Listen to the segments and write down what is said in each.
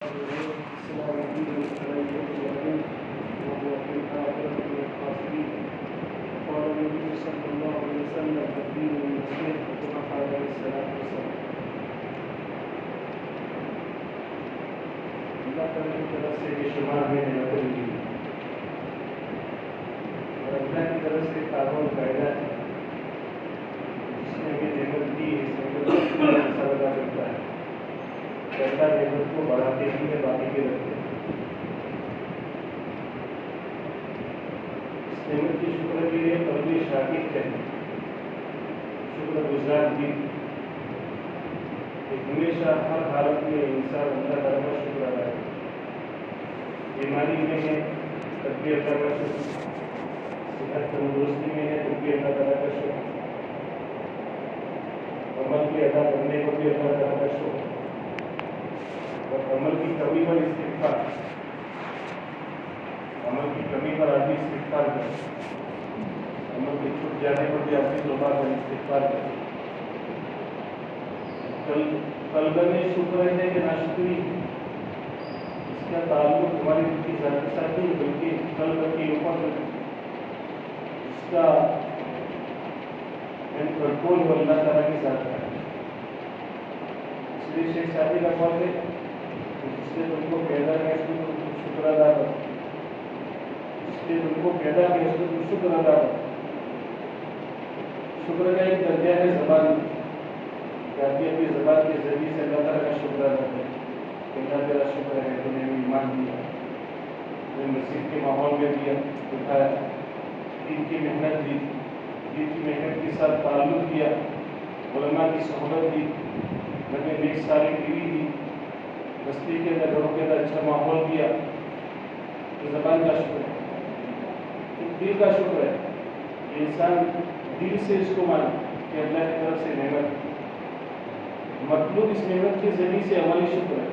السلام عليكم وهو في الآخرة من الخاسرين. قال النبي صلى الله عليه وسلم الدين النصيحة كما قال عليه الصلاة والسلام. اللہ تعالیٰ کی طرف سے بے شمار میں نعمتیں ملی اور اللہ کی طرف سے قانون قاعدہ ہے جس نے ہمیں نعمت دی اس نعمت کو اثر ادا کرتا ہے. پہلا نعمت کو بڑھاتے ہی ہے باقی کے رکھتے ہیں. اس نعمت کی شکر کے لیے قلبی شاکر چاہیے, شکر گزار بھی. ہمیشہ ہر حالت میں انسان اللہ تعالیٰ کا شکر ادا کرے. بیماری میں ہے تب بھی اللہ کا شکر, صحت تندرستی میں ہے تب بھی اللہ تعالیٰ کا شکر, عمل کی ادا کرنے کو بھی اللہ تعالیٰ کا شکر, اور عمل کی کمی پر استغفار, عمل کی کمی پر آدمی استغفار کرے, عمل کے چھوٹ جانے پر بھی اپنی توبہ پر استغفار کرے. قلب میں شکر ہے کہ ناشکری, اس کا تعلق ہماری دل کی ذات کے ساتھ نہیں بلکہ قلب کے اوپر اس کا کنٹرول ہو اللہ تعالیٰ کے ساتھ ہے. اس لیے شیخ ساتھی کا قول ہے جس نے تم کو پیدا کیا اس کو تم شکر ادا کرو, جس نے تم کو پیدا کیا اس کو تم شکر ادا کرو. شکر کا ایک درجہ ہے زبان کہ آدمی اپنی زبان کے ذریعے سے اللہ تعالیٰ کا شکر ادا کرے کہ اللہ تعالیٰ شکر ہے تو نے ایمان دیا, نے مسجد کے ماحول میں دیا اٹھایا, دین کی محنت دی, دین کی محنت کے ساتھ تعلق دیا, علماء کی صحبت دی, نبی نیک صالح بیوی دی, بستی کے اندر گھروں کے اندر اچھا ماحول دیا. تو زبان کا شکر ہے, دل کا شکر ہے کہ انسان دل سے اس کو مانے کہ اللہ کی طرف سے نعمت. مطلوب اس نعمت کے ذریعے سے عملی شکر ہے.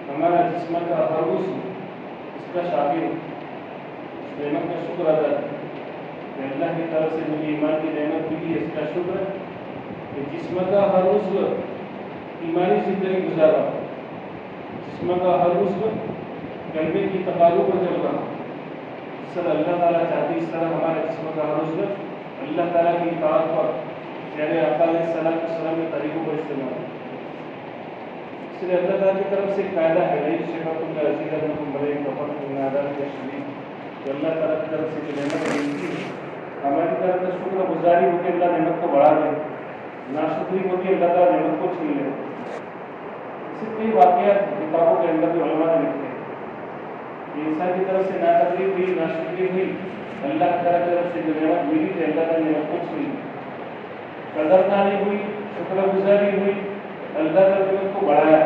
ہمارا جسم کا ہر عضو اس کا شاکر ہو, اس نعمت کا شکر ادا کرے کہ اللہ کی طرف سے مجھے ایمان کی نعمت ملی, اس کا شکر ہے کہ جسم کا ہر عضو ایمانی زندگی گزارا, جسم کا ہر عضو کلمے کی تقاضوں پر چل رہا. جس طرح اللہ تعالیٰ چاہتے اس طرح ہمارے جسم کا ہر عضو اللہ تعالیٰ کی اطاعت پر پیارے آقا علیہ السلام کے طریقوں پر استعمال. اس لیے اللہ تعالیٰ کی طرف سے قاعدہ ہے کہ اللہ تعالیٰ کی طرف سے جو نعمت ملتی ہے ہماری طرف سے شکر گزاری ہو کے اللہ نعمت کو بڑھا دے, ناشکری ہو کے اللہ تعالیٰ نعمت کو چھین لے. اس سے کئی واقعات کتابوں کے اندر علماء نے لکھے کہ انسان کی طرف سے ناشکری ہوئی, ناشکری ہوئی, اللہ تعالیٰ کی طرف سے جو نعمت ملی تھی اللہ تعالیٰ نے نعمت کو چھین لی. قدردانی ہوئی, شکر گزاری ہوئی, اللہ تعالیٰ نے نعمت کو بڑھایا.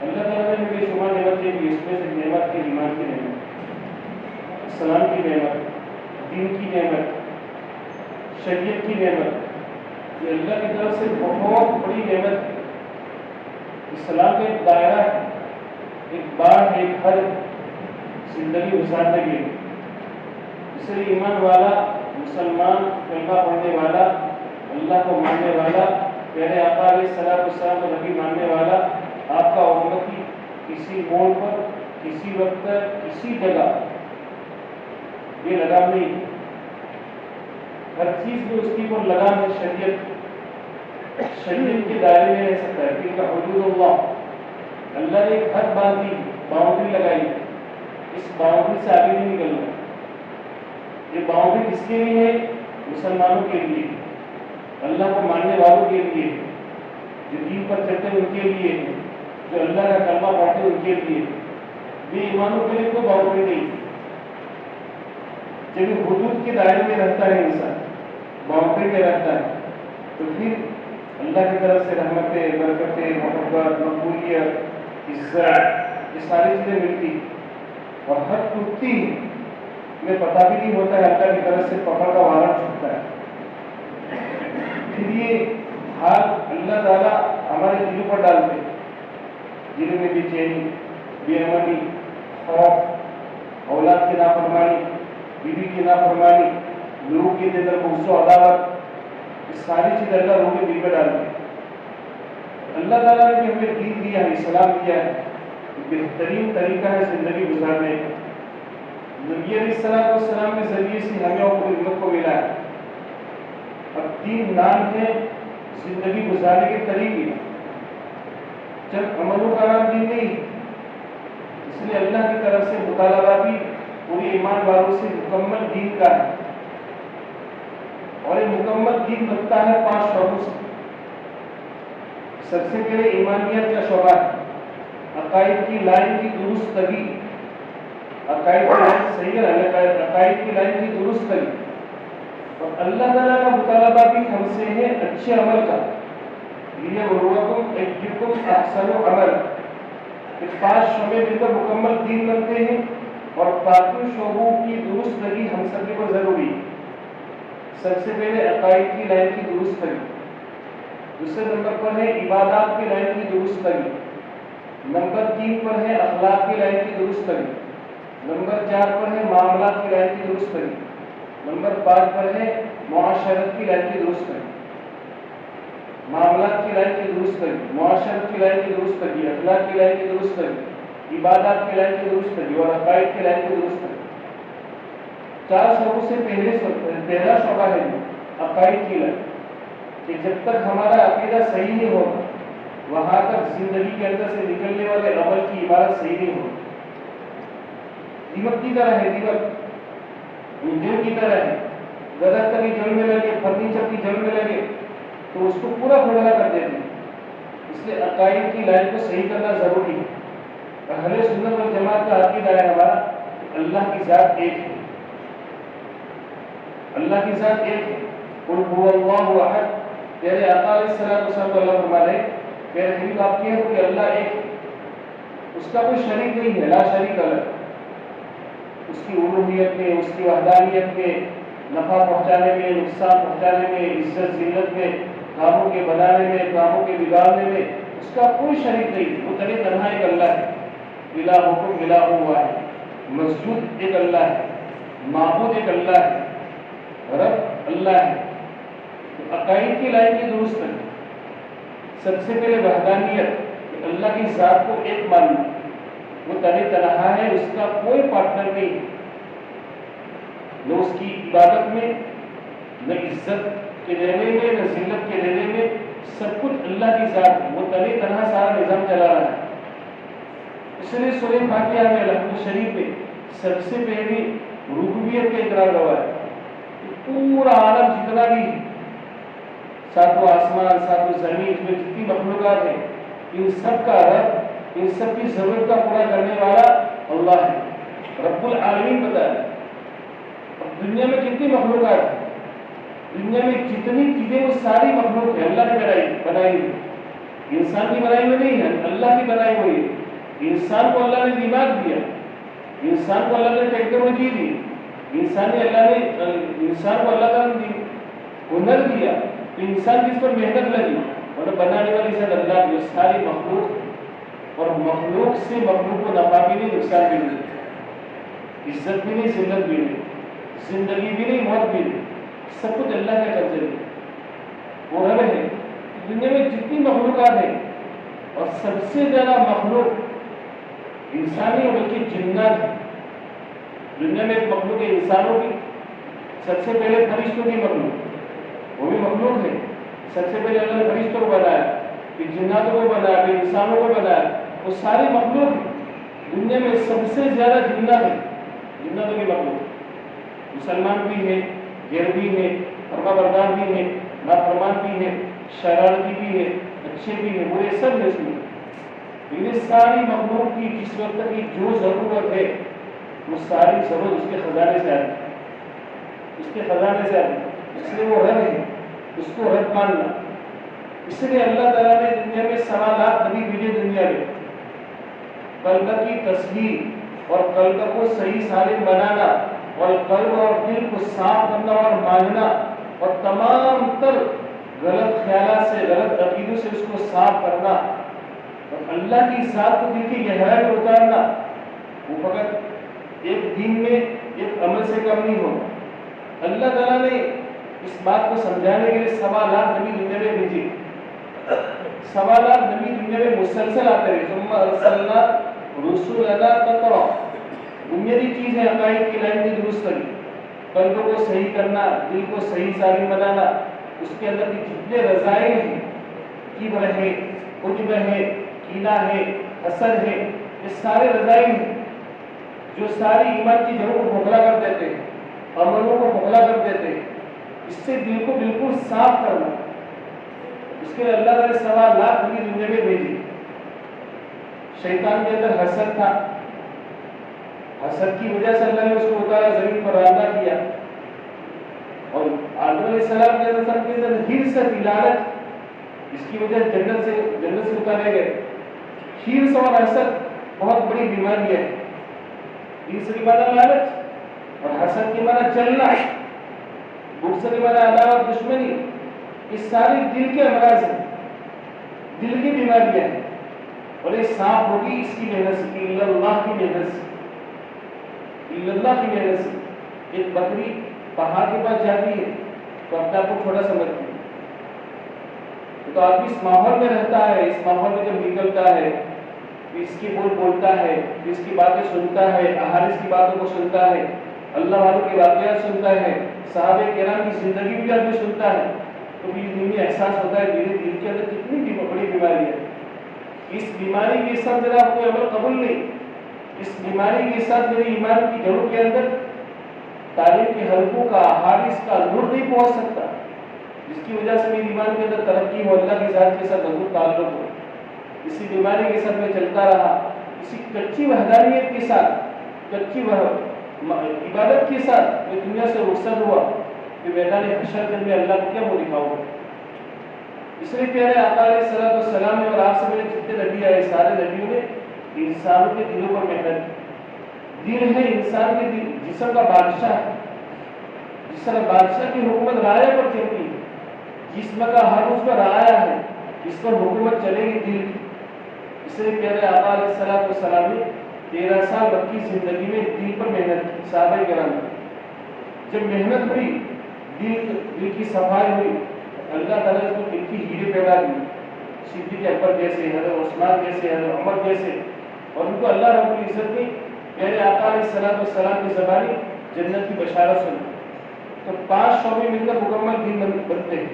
اللہ تعالیٰ نے بے شمار نعمت دی, اس میں سے نعمت کی ایمان کی نعمت, اسلام کی نعمت, دین کی نعمت, شریعت کی نعمت, یہ اللہ کی طرف سے بہت بڑی نعمت ہے. اسلام کا ایک دائرہ ہے, ایک بار ایک حد زندگی گزارنے کے لیے. اس لیے ایمان والا مسلمان, کلمہ پڑھنے والا, اللہ کو ماننے والا, پیارے آقا علیہ السلام کو نبی ماننے والا, آپ کا امتی کسی موڑ پر, کسی وقت, کسی جگہ یہ لگام نہیں. ہر چیز میں اس کی پر لگام ہے. شریعت کے دائرے میں رہ سکتا ہے. کیونکہ حدود اللہ, اللہ نے ایک حد باندھی, باؤنڈری لگائی, اس باؤنڈری سے آگے نہیں نکلنا. یہ باؤنڈری کس کے لیے ہے؟ مسلمانوں کے لیے, اللہ کو ماننے والوں کے لیے, جو دین پر چلتے ہیں ان کے لیے, جو اللہ کا کلمہ پڑھتے ہیں ان کے لیے. بے ایمانوں کے لیے کوئی باؤنڈری نہیں. جب حدود کے دائرے میں رہتا ہے انسان, باؤنڈری میں رہتا ہے, تو پھر اللہ کی طرف سے رحمتیں, برکتیں, محبت, مقبولیت, عزت, یہ ساری چیزیں ملتی. اور حد ٹوٹتی میں پتہ بھی نہیں ہوتا ہے, اللہ کی طرف سے پکڑ کا وارن چھوٹتا ہے. پھر یہ حال اللہ تعالیٰ ہمارے دلوں پر ڈالتے, دلوں میں بے چینی, بے امنی, خوف, اولاد کی نافرمانی, بیوی کی نافرمانی, لوگوں کے اندر غصہ و عداوت, یہ ساری چیز اللہ روح کے دل پہ ڈالتے. اللہ تعالیٰ نے ہمیں دین دیا ہے، اسلام دیا ہے، بہترین طریقہ ہے زندگی گزارنے کا۔ نبی علیہ السلام کے ذریعے سے ہمیں اور پوری امت کو ملا ہے۔ اب 3 نام ہے زندگی گزارنے کے طریقے، جب عملوں کا نام دین نہیں، اس لیے اللہ کی طرف سے مطالبہ بھی پوری ایمان والوں سے مکمل دین کا ہے، اور یہ مکمل دین بنتا ہے 5 شعبوں سے۔ سب سے پہلے ایمانیت کا شعبہ ہے، عقائد کی لائن کی درستگی، عقائد کی لائن صحیح ہے، عقائد کی لائن کی درستگی، اور اللہ تعالیٰ کا مطالبہ بھی ہم سے ہے اچھے عمل کا، لِيَبْلُوَكُمْ أَيُّكُمْ أَحْسَنُ عَمَلًا۔ یہ 5 شعبے مل کر مکمل دین بنتے ہیں، اور باقی شعبوں کی درستگی ہم سب کے پر ضروری ہے۔ سب سے پہلے عقائد کی لائن کی درستگی، دوسرے نمبر پر ہے عبادات کی لائن کی درستگی، نمبر 3 پر ہے اخلاق کی لائن کی درستگی، نمبر 4 پر ہے معاملات کی لائن کی درستگی، نمبر 5 پر ہے معاشرت کی لائن کی درستگی۔ معاملات کی لائن کی درستگی، معاشرت کی لائن کی درستگی، اخلاق کی لائن کی درستگی، عبادات کی لائن کی درستگی، اور عقائد کی لائن کی درستگی۔ 4 شعبوں سے پہلا شعبہ ہے عقائد کی لائن، کہ جب تک ہمارا عقیدہ صحیح نہیں ہوگا، وہاں تک زندگی کے اندر سے نکلنے والے عمل کی عبارت صحیح نہیں ہوگی۔ دیمک کی طرح ہے، دیمک انجن کی طرح ہے، درخت کی جڑ میں لگے، فرنیچر کی جڑ میں لگے تو اس کو پورا کھوکھلا کر دیتے ہیں۔ اس لیے عقائد کی لائن کو صحیح کرنا ضروری ہے۔ اہل سنت والجماعت کا عقیدہ ہے ہمارا کہ اللہ کی ذات ایک ہے، اللہ کی ذات ایک ہے۔ قل هو اللہ احد، تیرے آقا علیہ السلام کو اللہ فرما رہے کہ حبیب آپ کہہ کہ اللہ ایک ہے، اس کا کوئی شریک نہیں ہے، لا شریک الگ۔ اس کی الوہیت میں، اس کی وحدانیت میں، نفع پہنچانے میں، نقصان پہنچانے میں، عزت ذلت میں، کاموں کے بنانے میں، کاموں کے بگاڑنے میں اس کا کوئی شریک نہیں، وہ تنہا تنہا ایک اللہ ہے۔ الہکم الہ واحد، مسجود ایک اللہ ہے، معبود ایک اللہ ہے، رب اللہ ہے۔ عقائد کی لائن کی درست ہے، سب سے پہلے وحدانیت، کہ اللہ کی ذات کو ایک ماننا، وہ تنہا ہے، اس کا کوئی پارٹنر نہیں ہے، نہ اس کی عبادت میں، نہ عزت کے دینے میں، نہ ذلت کے دینے میں، سب کچھ اللہ کی ذات ہے، وہ تنہا سارا نظام چلا رہا ہے۔ اس لیے سورہ فاتحہ میں الحمد شریف میں سب سے پہلی ربوبیت کا اقرار ہوا ہے، پورا عالم جتنا بھی ساتوں آسمان، ساتوں زمین، اس میں جتنی مخلوقات ہیں، ان سب کا رب، ان سب کی ضرورت کا پورا کرنے والا اللہ ہے، رب العالمین بتا ہے۔ اب دنیا میں کتنی مخلوقات ہیں، دنیا میں جتنی چیزیں وہ ساری مخلوق ہے، اللہ نے بنائی ہوئی، انسان کی بنائی ہوئی نہیں ہے، اللہ کی بنائی ہوئی ہے۔ انسان کو اللہ نے دماغ دیا، انسان کو اللہ نے ٹیکنالوجی دی، انسان کو اللہ تعالیٰ نے ہنر دیا، تو انسان کی اس پر محنت لگی، اور بنانے والی ذات اللہ کی، ساری مخلوق، اور مخلوق سے مخلوق کو نفع بھی نہیں، نقصان بھی نہیں، عزت بھی نہیں، ذلت بھی نہیں، زندگی بھی نہیں، موت بھی نہیں، سب کچھ اللہ کے قبضے میں۔ وہ رب ہے۔ دنیا میں جتنی مخلوقات ہیں، اور سب سے زیادہ مخلوق انسانی بلکہ جنات ہے۔ دنیا میں ایک مخلوق ہے انسانوں کی، سب سے پہلے فرشتوں کی مخلوق، وہ بھی مخلوق ہے۔ سب سے پہلے اللہ نے فرشتوں کو بنایا، پھر جناتوں کو بنایا، پھر انسانوں کو بنایا، وہ ساری مخلوق ہے۔ دنیا میں سب سے زیادہ جنات ہے، جناتوں کی مخلوق، مسلمان بھی ہے، غیر بھی ہے، فرما بردار بھی ہے، نافرمان بھی ہے، شرارتی بھی ہے، اچھے بھی ہیں، وہ یہ سب ہے اس میں۔ یہ ساری مخلوق کی جس وقت کی جو ضرورت ہے، وہ ساری ضرورت اس کے خزانے سے آتی ہے، اس کے خزانے سے آتی ہے۔ اس لیے وہ رب ہے، اس کو رب ماننا۔ اس لیے اللہ تعالیٰ نے دنیا میں 7 لاکھ نبی بھیجے دنیا میں، قلب کی تصحیح اور قلب کو صحیح سالم بنانا، اور قلب اور دل کو صاف کرنا اور ماننا، اور تمام تر غلط خیالات سے، غلط عقیدوں سے اس کو صاف کرنا، اور اللہ کی ذات کو دل کی گہرائی میں اتارنا۔ وہ فقط ایک دین میں ایک عمل سے کم نہیں ہوگا۔ اللہ تعالیٰ نے اس بات کو سمجھانے کے لیے 7 لاکھ نبی دنیا میں بھیجے، سوالات نبی دنیا میں مسلسل آتے رہے. ثم ارسلنا رسولنا تترا. بنیادی چیز ہے عقائد کی لائن کی درست کرنی, قلب کو صحیح کرنا, دل کو صحیح سالم بنانا, اس کے اندر کی جتنے رذائل ہیں, کبر ہے, عجب ہے, کینہ ہے, حسد ہے, یہ سارے رذائل ہیں جو ساری ایمان کی جڑوں کو کھوکھلا کر دیتے ہیں, عملوں کو کھوکھلا کر دیتے ہیں. اس سے دل کو بالکل صاف کرنا, اس کے لیے اللہ تعالی سوالات پوری دنیا میں بھیجی. شیطان کے اندر حسد تھا, حسد کی وجہ سے اللہ نے اس کو اتارا, زمین پر راندہ کیا. اور آدم علیہ السلام کے اندر حرص تھی, لالچ, اس کی وجہ سے جنت سے اتارے گئے. حرص اور حسد بہت بڑی بیماری ہے. حرص کی معنی لالچ اور حسد کی معنی چلنا, بغض کی معنی عداوت, دشمنی. یہ ساری دل کے امراض ہیں, دل کی بیماریاں ہیں, اور یہ صاف ہوگی اس کی محنت سے, اللہ کی محنت سے, اللہ کی محنت سے. ایک بکری پہاڑ کے پاس جاتی ہے تو اپنے آپ کو چھوٹا سمجھتی ہے, تو آدمی اس ماحول میں رہتا ہے, اس ماحول میں جب نکلتا ہے, اس کی بول بولتا ہے, اس کی باتیں سنتا ہے, احادیث کی باتوں کو سنتا ہے, اللہ والوں کے واقعات سنتا ہے, صحابہ کرام کی زندگی بھی آدمی سنتا ہے, تو بھی دل میں احساس ہوتا ہے میرے دل کے اندر کتنی بڑی بیماری ہے. اس بیماری کے ساتھ میرا کوئی عمل قبول نہیں, اس بیماری کے ساتھ میری ایمان کی جڑوں کے اندر تعلیم کے حلقوں کا, احادیث کا نور نہیں پہنچ سکتا, جس کی وجہ سے میری ایمان کے اندر ترقی ہو, اللہ کی ذات کے ساتھ مضبوط تعلق ہو. اسی بیماری کے ساتھ میں چلتا رہا, اسی کچی وحدانیت کے ساتھ, کچی عبادت کے ساتھ میں دنیا سے رخصت ہوا کہ میدان حشر میں اللہ کو کیا منہ دکھاؤں گا. اس لیے پیارے آقا علیہ الصلوۃ والسلام نے اور آپ سے میرے جتنے نبی آئے, سارے نبیوں نے انسانوں کے دلوں پر محنت کی. دل ہے انسان کے دل جسم کا بادشاہ ہے, جس طرح بادشاہ کی حکومت رعایا پر چلتی ہے, جسم کا ہر اس پر رعایا ہے, اس پر حکومت چلے گی دل کی. اس لیے پیارے آقا علیہ الصلوۃ والسلام نے 13 سال مکی زندگی میں دل پر محنت کی. صحابہ کرام جب محنت ہوئی, دل کی صفائی ہوئی, اللہ تعالیٰ نے اس کو دل کی ہیرے پیدا کی, صدیق اکبر جیسے, حضرت عثمان جیسے, حضرت عمر جیسے, اور ان کو اللہ رب العزت نے پیارے آقا علیہ الصلوۃ والسلام کی زبانی جنت کی بشارت سنی. تو 5 شعبے مل کر مکمل دین بنتے ہیں.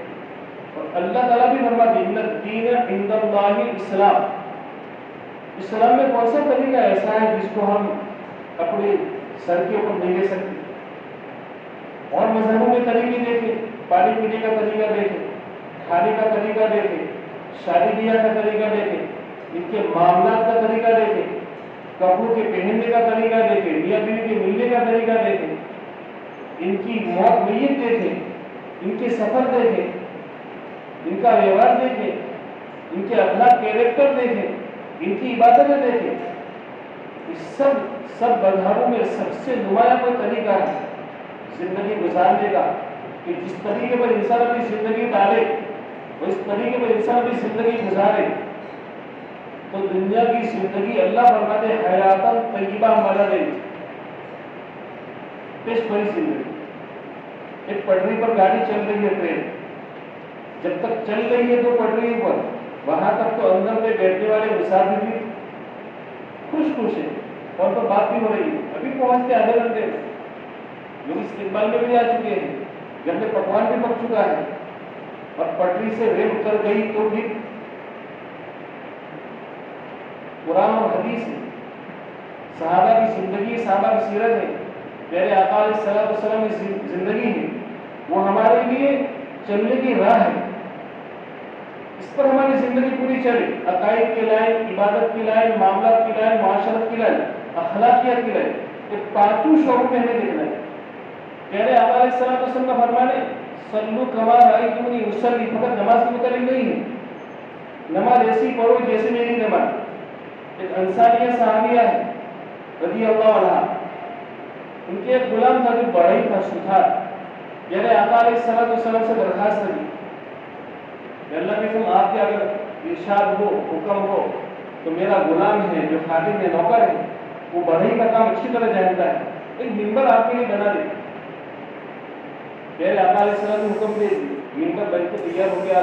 اور اللہ تعالیٰ بھی فرماتے ہیں ان الدین عند اللہ الاسلام. اسلام میں کون سا طریقہ ایسا ہے جس کو ہم اپنے سر کے اوپر نہیں لے سکتے؟ اور مذہبوں کے طریقے دیکھیں, پانی پینے کا طریقہ دیکھیں, کھانے کا طریقہ دیکھیں, شادی بیاہ کا طریقہ دیکھیں, ان کے معاملات کا طریقہ دیکھیں, کپڑوں کے پہننے کا طریقہ دیکھیں, میاں بیوی کے ملنے کا طریقہ دیکھیں, ان کی موت میت دیکھیں, ان کے سفر دیکھیں, ان کا ویوہار دیکھیں, ان کے اخلاق کیریکٹر دیکھیں, ان کی عبادتیں دیکھیں. اس سب مذہبوں میں سب سے نمایاں کوئی طریقہ ہے زندگی گزارنے کا کہ جس طریقے پر انسان اپنی زندگی ڈالے اور اس طریقے پر انسان اپنی زندگی گزارے تو دنیا کی زندگی اللہ فرماتے حیاتاً طیبہ مانا دے, پیش بھری زندگی. ایک پٹری پر گاڑی چل رہی ہے, ٹرین جب تک چل رہی ہے تو پٹری پر, وہاں تک تو اندر میں بیٹھنے والے مسافر بھی خوش ہیں اور تو بات بھی ہو رہی ہے. ابھی پہنچتے آدھے گھنٹے میں, لوگ استقبال میں بھی آ چکے ہیں, گھر میں پکوان بھی پک چکا ہے, اور پٹری سے ریل اتر گئی تو بھی قرآن اور حدیث ہے, صحابہ کی زندگی, صحابہ کی سیرت ہے, میرے آقا علیہ الصلوۃ والسلام کی زندگی ہے, وہ ہمارے لیے چلنے کی راہ ہے. اس پر ہماری زندگی پوری چلے, عقائد کی لائن, عبادت کی لائن, معاملات کی لائن, معاشرت کی لائن, اخلاقیات کی لائن, یہ 5 شعبوں میں ہمیں دیکھنا ہے. میرے آقا علیہ الصلوۃ والسلام کا فرمان ہے صلو کما رأیتمونی اصلی, فقط نماز کے متعلق نہیں ہے, نماز ایسی پڑھو جیسے میری نماز. ایک انصاریہ صحابیہ ہے رضی اللہ عنہ, ان کے ایک غلام تھا جو بڑا ہی تھا, سدھار. میرے آقا علیہ الصلوۃ والسلام سے درخواست کی کہ اللہ کے قسم آپ کے اگر ارشاد ہو, حکم ہو تو میرا غلام ہے جو خادم ہے, نوکر ہے, وہ بڑھئی کا کام اچھی طرح جانتا ہے, ایک منبر آپ کے لیے بنا دے. میرے آقا علیہ السلام نے حکم دے دی, منبر بن کے تیار ہو گیا.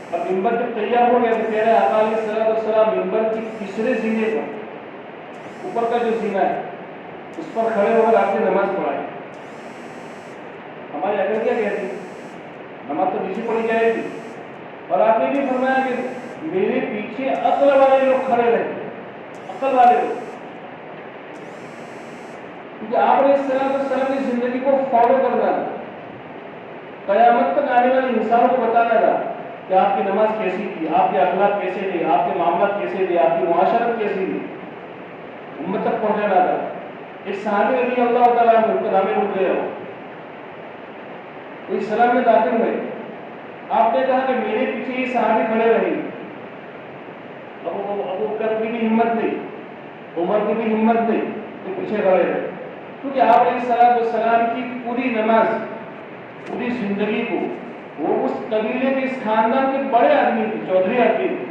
اب منبر جب تیار ہو گیا تو کہہ رہے آقا علیہ الصلوۃ والسلام منبر کی تیسرے زینے پر، اوپر کا جو زینہ ہے اس پر کھڑے ہو کر آپ نے نماز پڑھائی۔ ہماری عقل کیا کہتی ہے؟ نماز تو نیچے پڑھی جائے گی، اور آپ نے بھی فرمایا کہ میرے پیچھے عقل والے لوگ کھڑے رہے، عقل والے لوگ، کیونکہ آپ علیہ السلام کی زندگی کو فالو کرنا تھا، قیامت تک آنے والے انسانوں کو بتانا تھا کہ آپ کی نماز کیسی تھی، آپ کے اخلاق کیسے تھے، آپ کے معاملات کیسے تھے، آپ کی معاشرت کیسی تھی، امت تک پہنچانا تھا۔ ایک صحابی رضی اللہ تعالیٰ عنہ کا نام اٹھ گیا، وہ اسلام میں داخل ہوئے، آپ نے کہا کہ میرے پیچھے یہ صحابی کھڑے رہیں گے۔ ابو بکر کی بھی ہمت نہیں، عمر کی بھی ہمت نہیں کہ پیچھے کھڑے رہے، کیونکہ آپ علیہ السلام کی پوری نماز، پوری زندگی کو وہ اس قبیلے کے، اس خاندان کے بڑے آدمی تھے، چودھری آدمی تھے،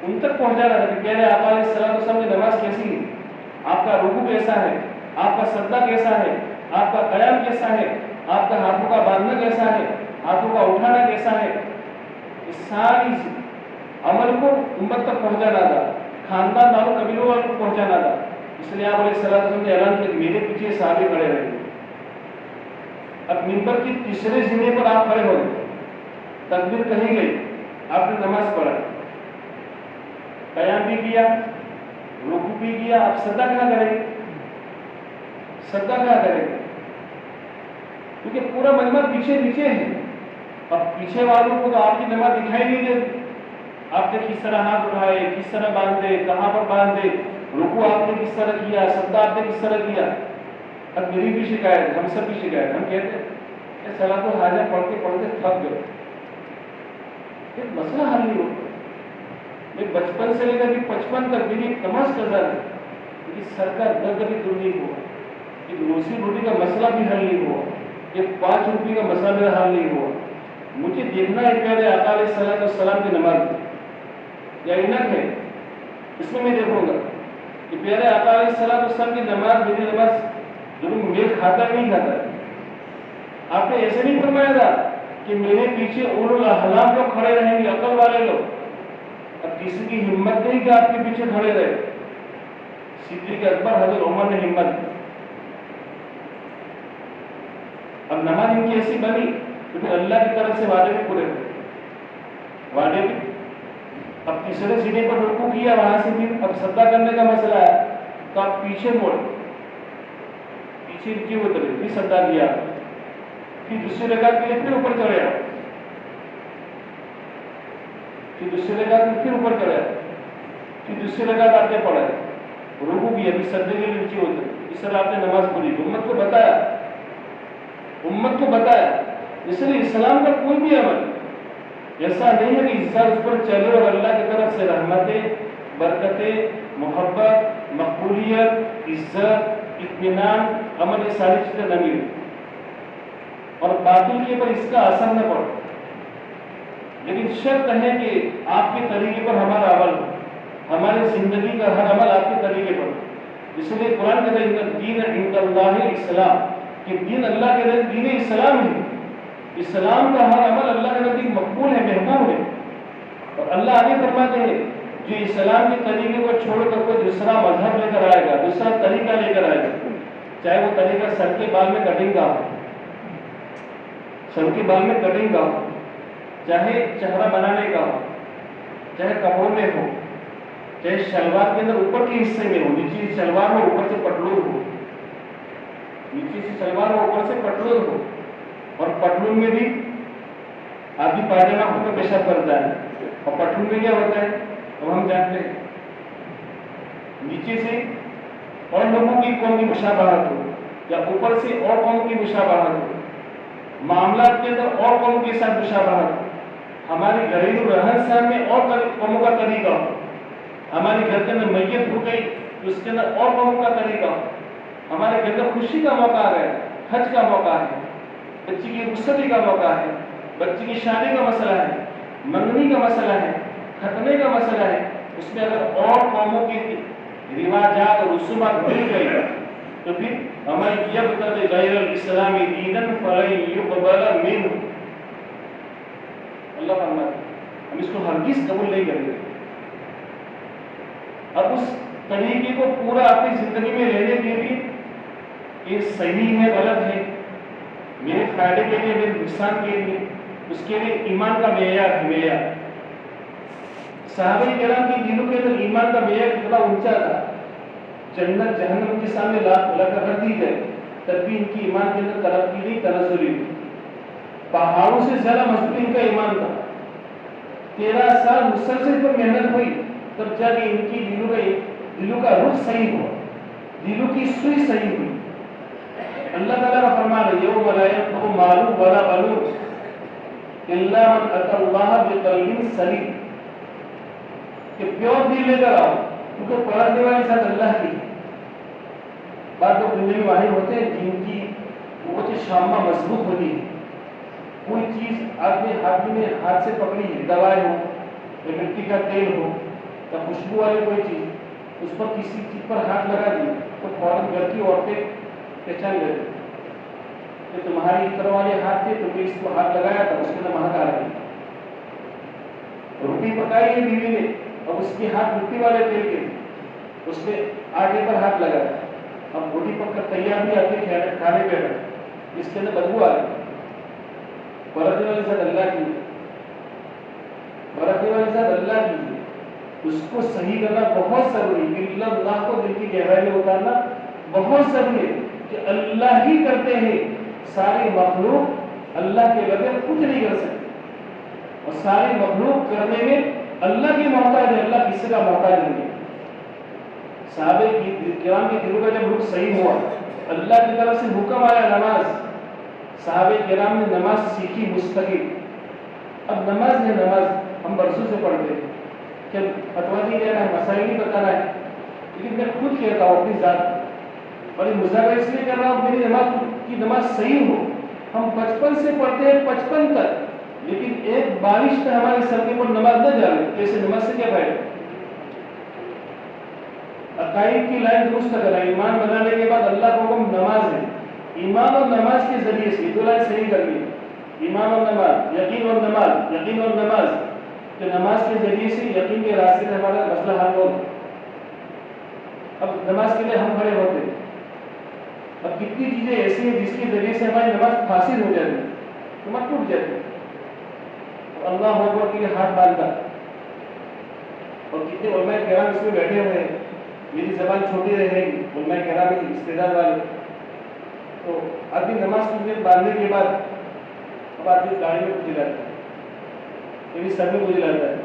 ان تک پہنچانا تھا کہ کہہ رہے آپ علیہ السلام کی نماز کیسی ہے، آپ کا رکوع کیسا ہے، آپ کا سجدہ کیسا ہے، آپ کا قیام کیسا ہے، آپ کا ہاتھوں کا باندھنا کیسا ہے، ہاتھوں کا اٹھانا کیسا ہے۔ اس ساری عمل کو امت تک پہنچانا تھا، خاندان والوں، قبیلوں والوں کو پہنچانا تھا، اس لیے آپ علیہ السلام نے اعلان کیا میرے پیچھے صحابی کھڑے رہیں گے۔ اب منبر کی تیسرے زینے پر آپ کھڑے ہو گئے، تکبیر کہی گئی، آپ نے نماز پڑھا، قیام بھی کیا، رکوع بھی کیا، آپ سجدہ کہاں کریں گے؟ سجدہ کہاں کریں گے؟ کیونکہ پورا مجمع پیچھے نیچے ہے، اب پیچھے والوں کو تو آپ کی نماز دکھائی نہیں دیتی، آپ نے کس طرح ہاتھ اٹھائے، کس طرح باندھے، کہاں پر باندھے، رکوع آپ نے کس طرح کیا، سجدہ آپ نے کس طرح کیا۔ اب میری بھی شکایت، ہم سب کی شکایت، ہم کہتے ہیں صلاۃ الحاجہ پڑھتے پڑھتے تھک گئے، پھر مسئلہ حل نہیں ہوتا۔ میں بچپن سے لے کر 55 تک میری نماز قضا ہے، لیکن سر کا درد بھی دور نہیں ہوا، ایک روزی روٹی کا مسئلہ بھی حل نہیں ہوا، ایک 5 روپے کا مسئلہ میرا حل نہیں ہوا۔ مجھے دیکھنا ہے پیارے آقا علیہ السلام کی نماز یا اینک ہے، اس میں دیکھوں گا کہ پیارے آقا علیہ السلام کی نماز میری نماز ضرور میل کھاتا نہیں کھاتا ہے۔ آپ نے ایسے نہیں فرمایا تھا کہ میرے پیچھے اولو الاحلام لوگ کھڑے رہیں گے، عقل والے لوگ۔ اب کسی کی ہمت نہیں کہ آپ کے پیچھے کھڑے رہے، صدیق اکبر حضرت عمر نے ہمت کی۔ اب نماز ان کی ایسی بنی کیونکہ اللہ کی طرف سے وعدے بھی پورے ہوئے، وعدے بھی۔ اب تیسرے زینے پر رکوع کیا، وہاں سے بھی اب سجدہ کرنے کا مسئلہ ہے، تو آپ پیچھے موڑ، پیچھے کیوں اترے، بھی سجدہ کیا، پھر دوسری رکعت کے لیے پھر اوپر چڑھے، پھر دوسری رکعت میں پھر اوپر چڑھے، پھر دوسری رکعت آپ نے پڑھا، رکوع کیا، پھر سجدے کے لیے نیچے اترے، اس طرح آپ نے نماز پڑھی، امت کو بتایا، امت کو بتایا۔ اس لیے اسلام کا کوئی بھی عمل ایسا نہیں ہے کہ انسان اس پر چلے اور اللہ کی طرف سے رحمتیں، برکتیں، محبت، مقبولیت، عزت، اطمینان، امن، یہ ساری چیزیں نہ ملیں اور باطل کے پر اس کا اثر نہ پڑے۔ لیکن شرط ہے کہ آپ کے طریقے پر ہمارا عمل ہو، ہماری زندگی کا ہر عمل آپ کے طریقے پر ہو۔ اس لیے قرآن کہتا ہے دین عند اللہ اسلام، کہ دین اللہ کے نزدیک دین اسلام ہے، اسلام کا ہر عمل اللہ کے نزدیک مقبول ہے، محبوب ہے۔ اور اللہ آگے فرماتے ہیں جو اسلام کے طریقے کو چھوڑ کر کوئی دوسرا مذہب لے کر آئے گا، دوسرا طریقہ لے کر آئے گا، چاہے وہ طریقہ سر کے بال میں کٹنگ کا ہو، سر کے بال میں کٹنگ کا ہو، چاہے چہرہ بنانے کا ہو، چاہے کپڑوں میں ہو، چاہے شلوار کے اندر اوپر کے حصے میں ہو، نیچے شلوار ہو اوپر سے پٹلون ہو، نیچے سے شلوار ہو اوپر سے پٹلون ہو، اور پٹلون میں بھی آدھی پائجامہ ہو کر پیشاب کرتا ہے، اور پٹلون میں کیا ہوتا ہے اب ہم جانتے ہیں، نیچے سے اور لوگوں کی قوم کی مشابہت ہو یا اوپر سے اور قوم کی مشابہت ہو، معاملات کے اندر اور قوم کے ساتھ مشابہت ہو، ہماری گھریلو رہن سہن میں اور قوموں کا طریقہ ہو، ہمارے گھر کے اندر میت ہو گئی تو اس کے اندر اور قوموں کا طریقہ ہو، ہمارے گھر میں خوشی کا موقع آ گیا، حج کا موقع ہے، بچی کی رخصتی کا موقع ہے، بچی کی شادی کا مسئلہ ہے، منگنی کا مسئلہ ہے، ختنے کا مسئلہ ہے، اس میں اگر اور قوموں کی رواجات اور رسومات مل گئی تو پھر ہمیں یبتغی غیر الاسلام دینا فلن یقبل منہ، اللہ فرماتا ہے ہم اس کو ہرگز قبول نہیں کریں گے. اب اس طریقے کو پورا اپنی زندگی میں لینے کے لیے یہ صحیح ہے غلط ہے، میرے فائدے کے لیے میرے نقصان کے لیے، اس کے لیے ایمان کا معیار ہے. معیار صحابہ کرام کے دلوں کے اندر ایمان کا معیار کتنا اونچا تھا. جنت جہنم کے سامنے لگا کر دی گئی تب بھی ان کی ایمان کے اندر ترقی نہیں، تنزلی نہیں. پہاڑوں سے زیادہ مضبوط ان کا ایمان تھا. 13 سال مسلسل پر محنت ہوئی تب جا کے ان کی دلوں کا رخ صحیح ہوا، دلوں کی سوئی صحیح ہوئی. اللہ تعالیٰ کا فرمان ہے یوم لا ينفع مال ولا بنون الا من اتى الله بقلب سلیم، کہ پیور دل لے کر آؤ، کیونکہ پڑھنے والی ذات اللہ کی. بعض لوگ دنیا میں ماہر ہوتے ہیں جن کی قوت شامہ مضبوط ہوتی ہے. کوئی چیز آدمی ہاتھ سے پکڑی ہے، دوائی ہو یا مٹی کا تیل ہو یا خوشبو والی کوئی چیز، اس پر کسی چیز پر ہاتھ لگا دی تو فوراً گھر کی عورتیں پہچان لیتے کہ تمہاری طرح والے ہاتھ تھے، تم نے اس کو ہاتھ لگایا تھا، اس کے اندر مہک آ رہی. روٹی پکائی ہے بیوی نے، اب اس کے ہاتھ مٹی والے تیل کے، اس نے آٹے پر ہاتھ لگایا. اب روٹی پک کر تیار بھی آتی ہے کھانے پہ اس کے اندر بدبو آ رہی. پرکھنے والی ذات اللہ کی، پرکھنے والی ذات اللہ کی. اس کو صحیح کرنا بہت ضروری ہے. اللہ کو دل کی گہرائی میں اتارنا بہت ضروری ہے کہ اللہ ہی کرتے ہیں. ساری مخلوق اللہ کے بغیر کچھ نہیں کر سکتی، اور ساری مخلوق کرنے میں اللہ کی محتاج ہے، اللہ کسی کا محتاج نہیں ہے. صحابہ کرام کے دلوں کا جب رخ صحیح ہوا، اللہ کی طرف سے حکم آیا نماز. صحابہ کرام نے نماز سیکھی مستقل. اب نماز ہے، نماز ہم برسوں سے پڑھتے ہیں کہ فتویٰ نہیں دینا ہے، مسائل نہیں بتانا ہے، لیکن میں خود کہتا ہوں اپنی ذات اور یہ مذاکرہ اس لیے کر رہا ہوں میری نماز صحیح ہو. ہم 55 سے پڑھتے ہیں 55 تک، لیکن ایک بارش پہ ہمارے سر کے اوپر نماز نہ جائے تو ایسے نماز سے کیا فائدہ؟ عقائد کی لائن درست کرنا. ایمان بنانے کے بعد اللہ کو حکم نماز ہے. ایمان اور نماز کے ذریعے سے دو لائن صحیح کرنی ہے. ایمان اور نماز، یقین اور نماز، یقین اور نماز. کہ نماز کے ذریعے سے یقین کے راستے سے ہمارا مسئلہ حل ہو. اب نماز کے لیے ہم کھڑے ہوتے ہیں. اب کتنی چیزیں ایسی ہیں جس کے ذریعے سے ہماری نماز فاسد ہو جاتی ہے، نماز ٹوٹ جاتی ہے. اللہ اکبر کے لیے ہاتھ باندھا. اور کتنے علماء کرام اس میں بیٹھے ہوئے ہیں. میری زبان چھوٹی رہے گی، علماء کرام رشتے دار والے. تو آدمی نماز کی نیت باندھنے کے بعد اب آدمی گاڑی میں کچھ جلاتا ہے، کبھی سر میں کچھ جلاتا ہے،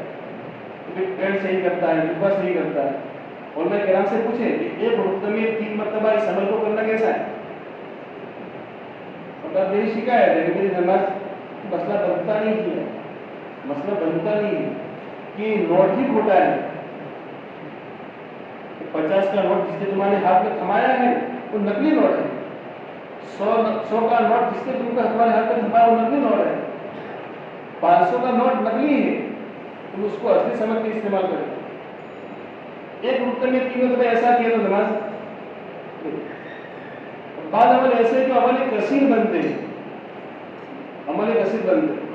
کبھی پینٹ صحیح کرتا ہے، جبہ صحیح کرتا ہے. علماء کرام سے پوچھے کہ ایک رکن میں 3 مرتبہ اس عمل کو کرنا کیسا ہے؟ اور میری شکایت ہے کہ میری نماز مسئلہ بنتا نہیں ہے، مسئلہ بنتا نہیں ہے کہ نوٹ ہی کھوٹا ہے. 50 کا نوٹ جس نے تمہارے ہاتھ میں تھمایا ہے وہ نقلی نوٹ ہے. 100 کا نوٹ جس نے تم کو تمہارے ہاتھ میں تھمایا وہ نقلی نوٹ ہے. 500 کا نوٹ نقلی ہے، تم اس کو اصلی سمجھ کے استعمال کرو. ایک رکن میں 3 مرتبہ ایسا کیا تو نماز. بعض عمل ایسے جو عمل کثیر بنتے ہیں، عمل کثیر بنتے ہیں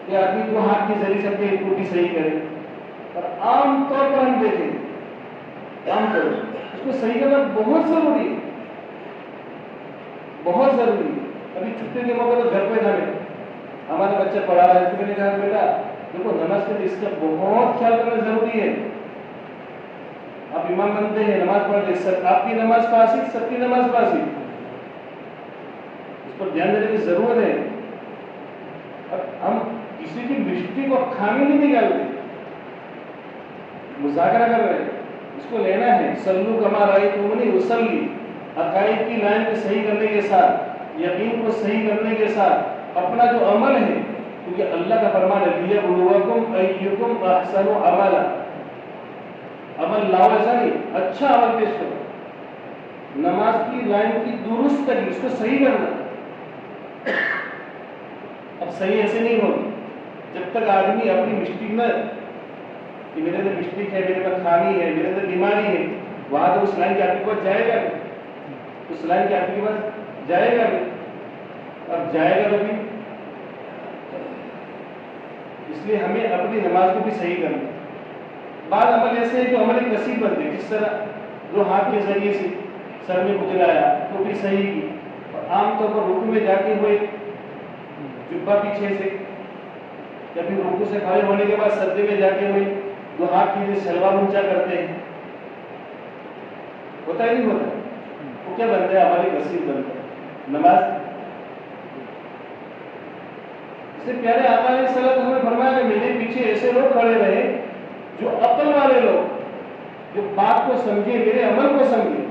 کہ آدمی کو ہاتھ کے ذریعے سے اپنی ٹوٹی صحیح کرے. اور عام طور پر ہم دیکھیں، عام طور اس کو صحیح کرنا بہت ضروری ہے، بہت ضروری ہے. ابھی چھٹی کے موقع پر گھر پہ تھا، ہمارا بچہ پڑھا رہا ہے تو میں نے کہا بیٹا دیکھو نماز کے لیے اس کا بہت خیال کرنا ضروری ہے. آپ امام بنتے ہیں، نماز پڑھتے ہیں، آپ کی نماز فاسد، سب کی نماز فاسد. اس پر دھیان دینے کی ضرورت ہے. اب ہم کسی کی مسٹیک کو خامی نہیں نکالتے، مذاکرہ کر رہے ہیں، اس کو لینا ہے. سلو کما رأیتمونی اصلی. عقائد کی لائن کو صحیح کرنے کے ساتھ، یقین کو صحیح کرنے کے ساتھ اپنا جو عمل ہے، کیونکہ اللہ کا فرمان ہے لِيَبْلُوَكُمْ أَيُّكُمْ أَحْسَنُ عَمَلًا. عمل لاؤ ایسا نہیں، اچھا عمل پیش کرو. نماز کی لائن کی درست کریں، اس کو صحیح کرنا. اب صحیح ایسے نہیں ہوگی جب تک آدمی اپنی مسٹیک نہ کہ میرے اندر مسٹیک ہے، میرے اندر خامی ہے، میرے اندر بیماری ہے، وہاں تو اس لائن کے آپ کے پاس جائے گا، اس لائن کے آپ کے پاس جائے گا. اب جائے گا تو بھی اس لیے ہمیں اپنی نماز کو بھی صحیح کرنا. بعض عمل ایسے ہیں جو عمل کثیر بنتے ہیں، جس طرح دو ہاتھ کے ذریعے سے سر میں بتلایا تو بھی صحیح کی، اور عام طور پر رکوع میں جاتے ہوئے جبہ پیچھے سے، یا پھر رکوع سے کھڑے ہونے کے بعد سجدے میں جاتے ہوئے دو ہاتھ کی شلوار اونچا کرتے ہیں. ہوتا ہی نہیں ہوتا؟ وہ کیا بنتا ہے؟ ہماری کثیر بنتا ہے نماز. اس سے پیارے آقا علیہ السلام نے فرمایا کہ میرے پیچھے ایسے لوگ کھڑے رہے جو عقل والے لوگ، جو بات کو سمجھے، میرے عمل کو سمجھے،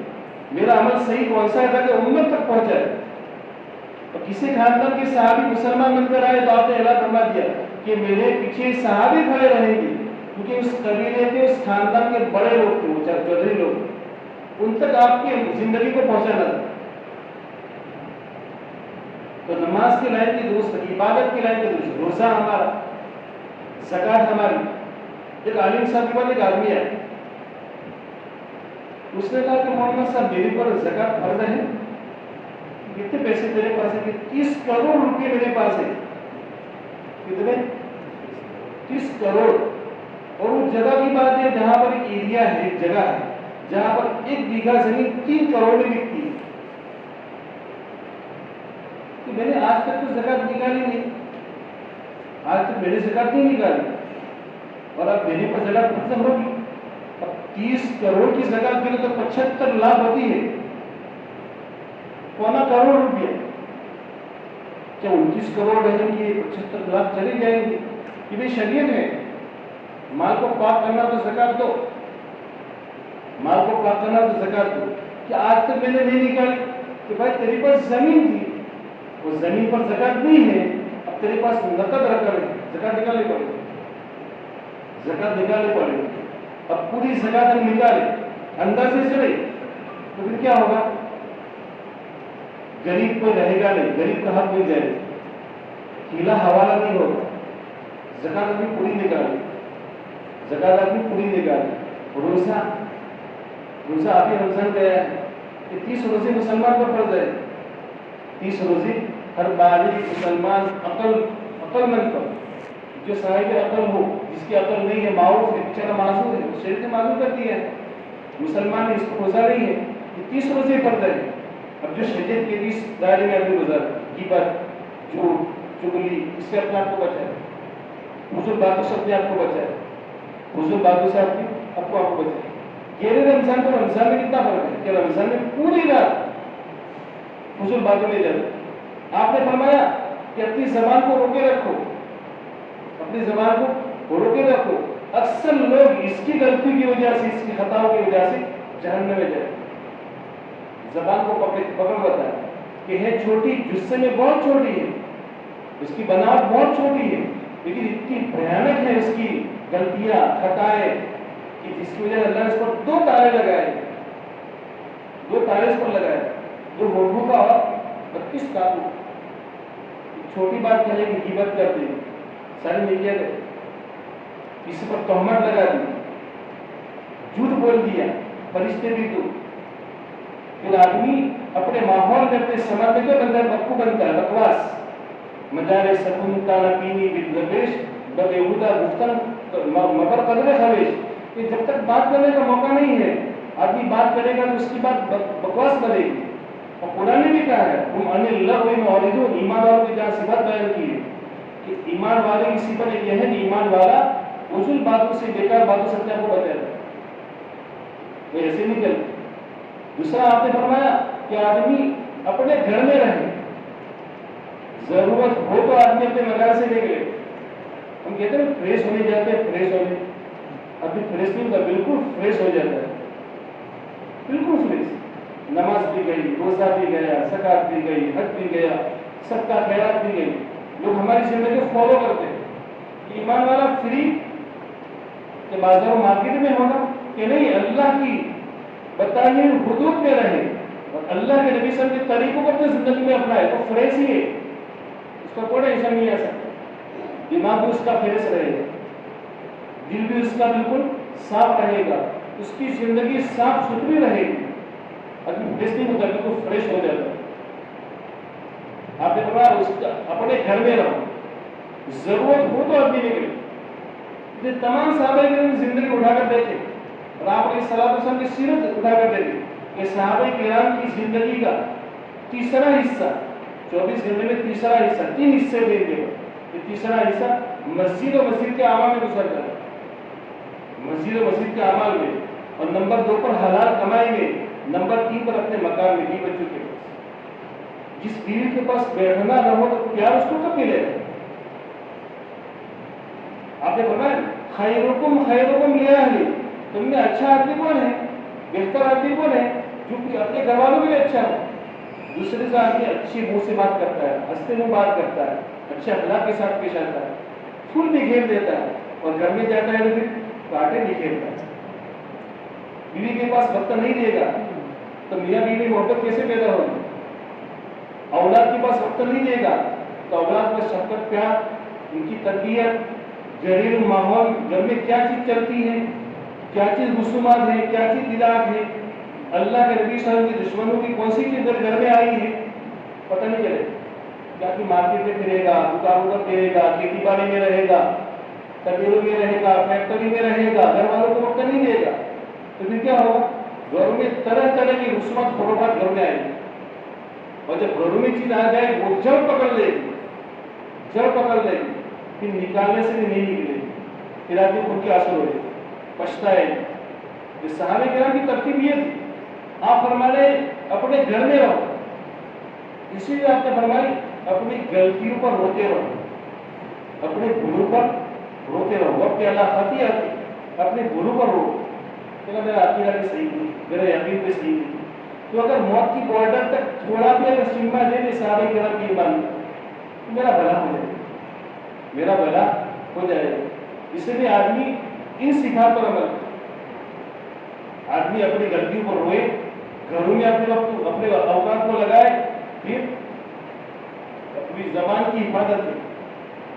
میرا عمل صحیح کون سا ہے تاکہ امت تک پہنچائے. اور کسی خاندان کے صحابی مسلمان بن کر آئے تو آپ نے اعلان فرما دیا کہ میرے پیچھے صحابی کھڑے رہیں گے، کیونکہ اس قبیلے کے، اس خاندان کے بڑے لوگ تھے، وہ چودھری لوگ، ان تک آپ کی زندگی کو پہنچانا تھا. تو نماز کی لائن کی درست، عبادت کی لائن کی درست، روزہ ہمارا، زکات ہماری. ایک عالم صاحب کے پاس ایک آدمی آیا، اس نے کہا کہ محمد صاحب میرے پر زکات فرض ہے. کتنے پیسے تیرے پاس ہے؟ کہ 30 کروڑ روپے میرے پاس ہے. کتنے؟ 30 کروڑ. اور وہ جگہ کی بات ہے جہاں پر ایک ایریا ہے، ایک جگہ ہے جہاں پر 1 بیگھہ زمین 3 کروڑ میں بکتی ہے. کہ میں نے آج تک تو زکات نکالی نہیں، آج تک میں نے زکات نہیں نکالی، اور اب میرے پر زکات ختم ہوگی. اب 30 کروڑ کی زکات کے لیے تو 75 لاکھ ہوتی ہے، 1.25 کروڑ روپیہ. کیا 29 کروڑ رہیں گے؟ 75 لاکھ چلے جائیں گے؟ یہ بھی شریعت ہے. مال کو پاک کرنا تو زکات دو، مال کو پاک کرنا تو زکات دو. کہ آج تک میں نے نہیں نکالی، کہ بھائی تیرے پاس زمین تھی، وہ زمین پر زکات نہیں ہے، اب تیرے پاس نقد رقم ہے، زکات نکالنی پڑے گی، زکات نکالنی پڑے گی. اب پوری زکات ہم نکالے اندازے سے نہیں تو پھر کیا ہوگا؟ غریب کوئی رہے گا نہیں، غریب کا حق مل جائے گا، ہیلا حوالہ نہیں ہوگا. زکات اپنی پوری نکالی، زکات اپنی پوری نکالی. روزہ، روزہ ابھی رمضان گیا ہے کہ 30 روزے مسلمان پر فرض ہے. 30 روزے ہر بالغ مسلمان عقل مند پر، جو صاحب عقل ہو، جس کی عقل نہیں ہے، معروف ہے، بیچارہ معذور ہے، شریعت نے معذور کر دیا ہے، مسلمان ہے، اس کو روزہ نہیں ہے، یہ 30 روزے فرض ہے. اب جو شریعت کے 30 دائرے میں اپنے روزہ، غیبت، جھوٹ، چغلی، اس سے اپنے آپ کو بچائے، فضول باتوں سے اپنے آپ کو بچائے، فضول باتوں سے آپ کو بچائے. غیر رمضان کو رمضان میں کتنا فرق ہے کہ رمضان میں پوری رات فضول باتوں میں جاتے. آپ نے فرمایا کہ اپنی زبان کو روکے رکھو، اپنی زبان کو روکے رکھو. اکثر لوگ اس کی غلطی کی وجہ سے، اس کی خطاؤں کی وجہ سے جہنم میں جائے. زبان کو پکڑ بتایا کہ ہے چھوٹی، جسے میں بہت چھوٹی ہے، اس کی بناوٹ بہت چھوٹی ہے، لیکن اتنی بھیانک ہے اس کی غلطیاں، خطائیں، کہ جس کی وجہ سے اللہ نے اس پر 2 تالے لگائے، 2 تالے اس پر لگائے، 2 ہوٹھوں کا اور 32 تالوں. چھوٹی بات کہنے کی غیبت کرتے ہیں، ساری میڈیا نے اس پر تہمت لگا دی، جھوٹ بول دیا، فرشتے بھی تو. پھر آدمی اپنے ماحول میں، اپنے سماج میں کیا بنتا ہے؟ بکو بنتا ہے، بکواس. مجال سکون کالا پینی بالدرویش بدہودہ گفتن مگر قدر خویش. کہ جب تک بات کرنے کا موقع نہیں ہے، آدمی بات کرے گا تو اس کی بات بکواس بنے گی. اور قرآن نے بھی کہا ہے تم ان اللہ معرضون، ایمان والوں کی جہاں صفت بیان کی ہے کہ ایمان والے کی صفت یہ ہے کہ ایمان والا فضول باتوں سے، بیکار باتوں سے اپنے آپ کو بچائے گا، وہ ایسے نہیں چلتے. دوسرا آپ نے فرمایا کہ آدمی اپنے گھر میں رہے، ضرورت ہو تو آدمی اپنے مکان سے نکلے. ہم کہتے ہیں فریش ہونے جاتے ہیں، فریش ہونے، ابھی فریش نہیں ہوتا، بالکل فریش ہو جاتا ہے، بالکل فریش. نماز بھی گئی، روزہ بھی گیا، زکات بھی گئی، حج بھی گیا، سب کا خیرات بھی گئی. لوگ ہماری زندگی فالو کرتے ہیں. ایمان والا فری کہ بازار و مارکیٹ میں ہوگا کہ نہیں، اللہ کی بتائی ہوئی حدود میں رہے اور اللہ کے نبی صلی اللہ علیہ وسلم کے طریقوں کو اپنی زندگی میں اپنائے تو فریش ہی ہے، اس کا کوئی ایسا نہیں آ سکتا. دماغ بھی اس کا فریش رہے گا، دل بھی اس کا بالکل صاف رہے گا، اس کی زندگی صاف ستھری رہے گی. ابھی فریش نہیں ہوتا، بالکل فریش ہو جاتا ہے. آپ نے فرمایا اپنے گھر میں رہو، ضرورت ہو تو آدمی نکلے. یہ تمام صحابہ کرام کی زندگی اٹھا کر دیکھیں اور آپ علیہ الصلوۃ والسلام کی سیرت اٹھا کر دیکھیں کہ صحابہ کرام کی زندگی کا تیسرا حصہ 24 گھنٹے میں تیسرا حصہ 3 حصے دیں گے. یہ تیسرا حصہ مسجد و مسجد کے اعمال میں گزر جاتا ہے, مسجد و مسجد کے اعمال میں, اور نمبر 2 پر حلال کمائی میں, نمبر 3 پر اپنے مکان میں, بیوی بچوں کے پاس. جس بیوی کے پاس بیٹھنا نہ ہو تو پیار اس کو کب ملے گا؟ آپ نے فرمایا خیرکم خیرکم لاہلی, تم میں اچھا آدمی کون ہے, بہتر آدمی کون ہے, جو کہ اپنے گھر والوں کے لیے اچھا ہو. دوسرے سے آدمی اچھی منہ سے بات کرتا ہے, ہنستے منہ بات کرتا ہے, اچھے اخلاق کے ساتھ پیش آتا ہے, پھول بکھیر دیتا ہے, اور گھر میں جاتا ہے تو پھر کانٹے بکھیرتا ہے. بیوی کے پاس وقت نہیں دے گا تو میاں بیوی محبت کیسے پیدا ہوگی؟ اولاد کے پاس وقت نہیں دے گا تو اولاد میں شفقت پیار, ان کی تربیت, گھریلو ماحول, گھر میں کیا چیز چلتی ہے, کیا چیز رسومات ہے, کیا چیز بدعات ہے, اللہ کے نبی صلی اللہ علیہ وسلم کے دشمنوں کی کون سی چیز گھر میں آئی ہے, پتہ نہیں چلے. کیا کہ مارکیٹ میں پھرے گا, دکانوں پر پھرے گا, کھیتی باڑی میں رہے گا, تبیروں میں رہے گا, فیکٹری میں رہے گا, گھر والوں کو وقت نہیں دے گا, تو پھر کیا ہوگا؟ گھروں میں طرح طرح کی رسومات خرافات گھر میں آئے گی, اور جب گھروں میں چیز آ جائے وہ جڑ پکڑ لے گی, جڑ پکڑ لے گی, پھر نکالنے سے بھی نہیں نکلے گی, پھر آدمی خود کے اثر ہو جائے, پچھتائے گی. یہ صحابہ کرام کی ترتیب یہ تھی. آپ فرمانے اپنے گھر میں رہو, اسی لیے آپ نے فرمائی اپنی غلطیوں پر روتے رہو, اپنے بھولوں پر روتے رہو. وقت اللہ خطی آتی, اپنے بھولوں پر رو, میرا عقیدہ بھی صحیح نہیں, میرا یقین بھی صحیح نہیں. تو اگر موت کی بارڈر تک تھوڑا بھی اگر سمما دے دے صحابہ کرام کی ایمان تو میرا بھلا ہو جائے گا, میرا بھلا ہو جائے گا. اس لیے آدمی ان صفات پر عمل کرے, آدمی اپنی غلطیوں پر روئے, گھروں میں اپنے وقت اپنے اوقات کو لگائے, پھر اپنی زبان کی حفاظت کرے.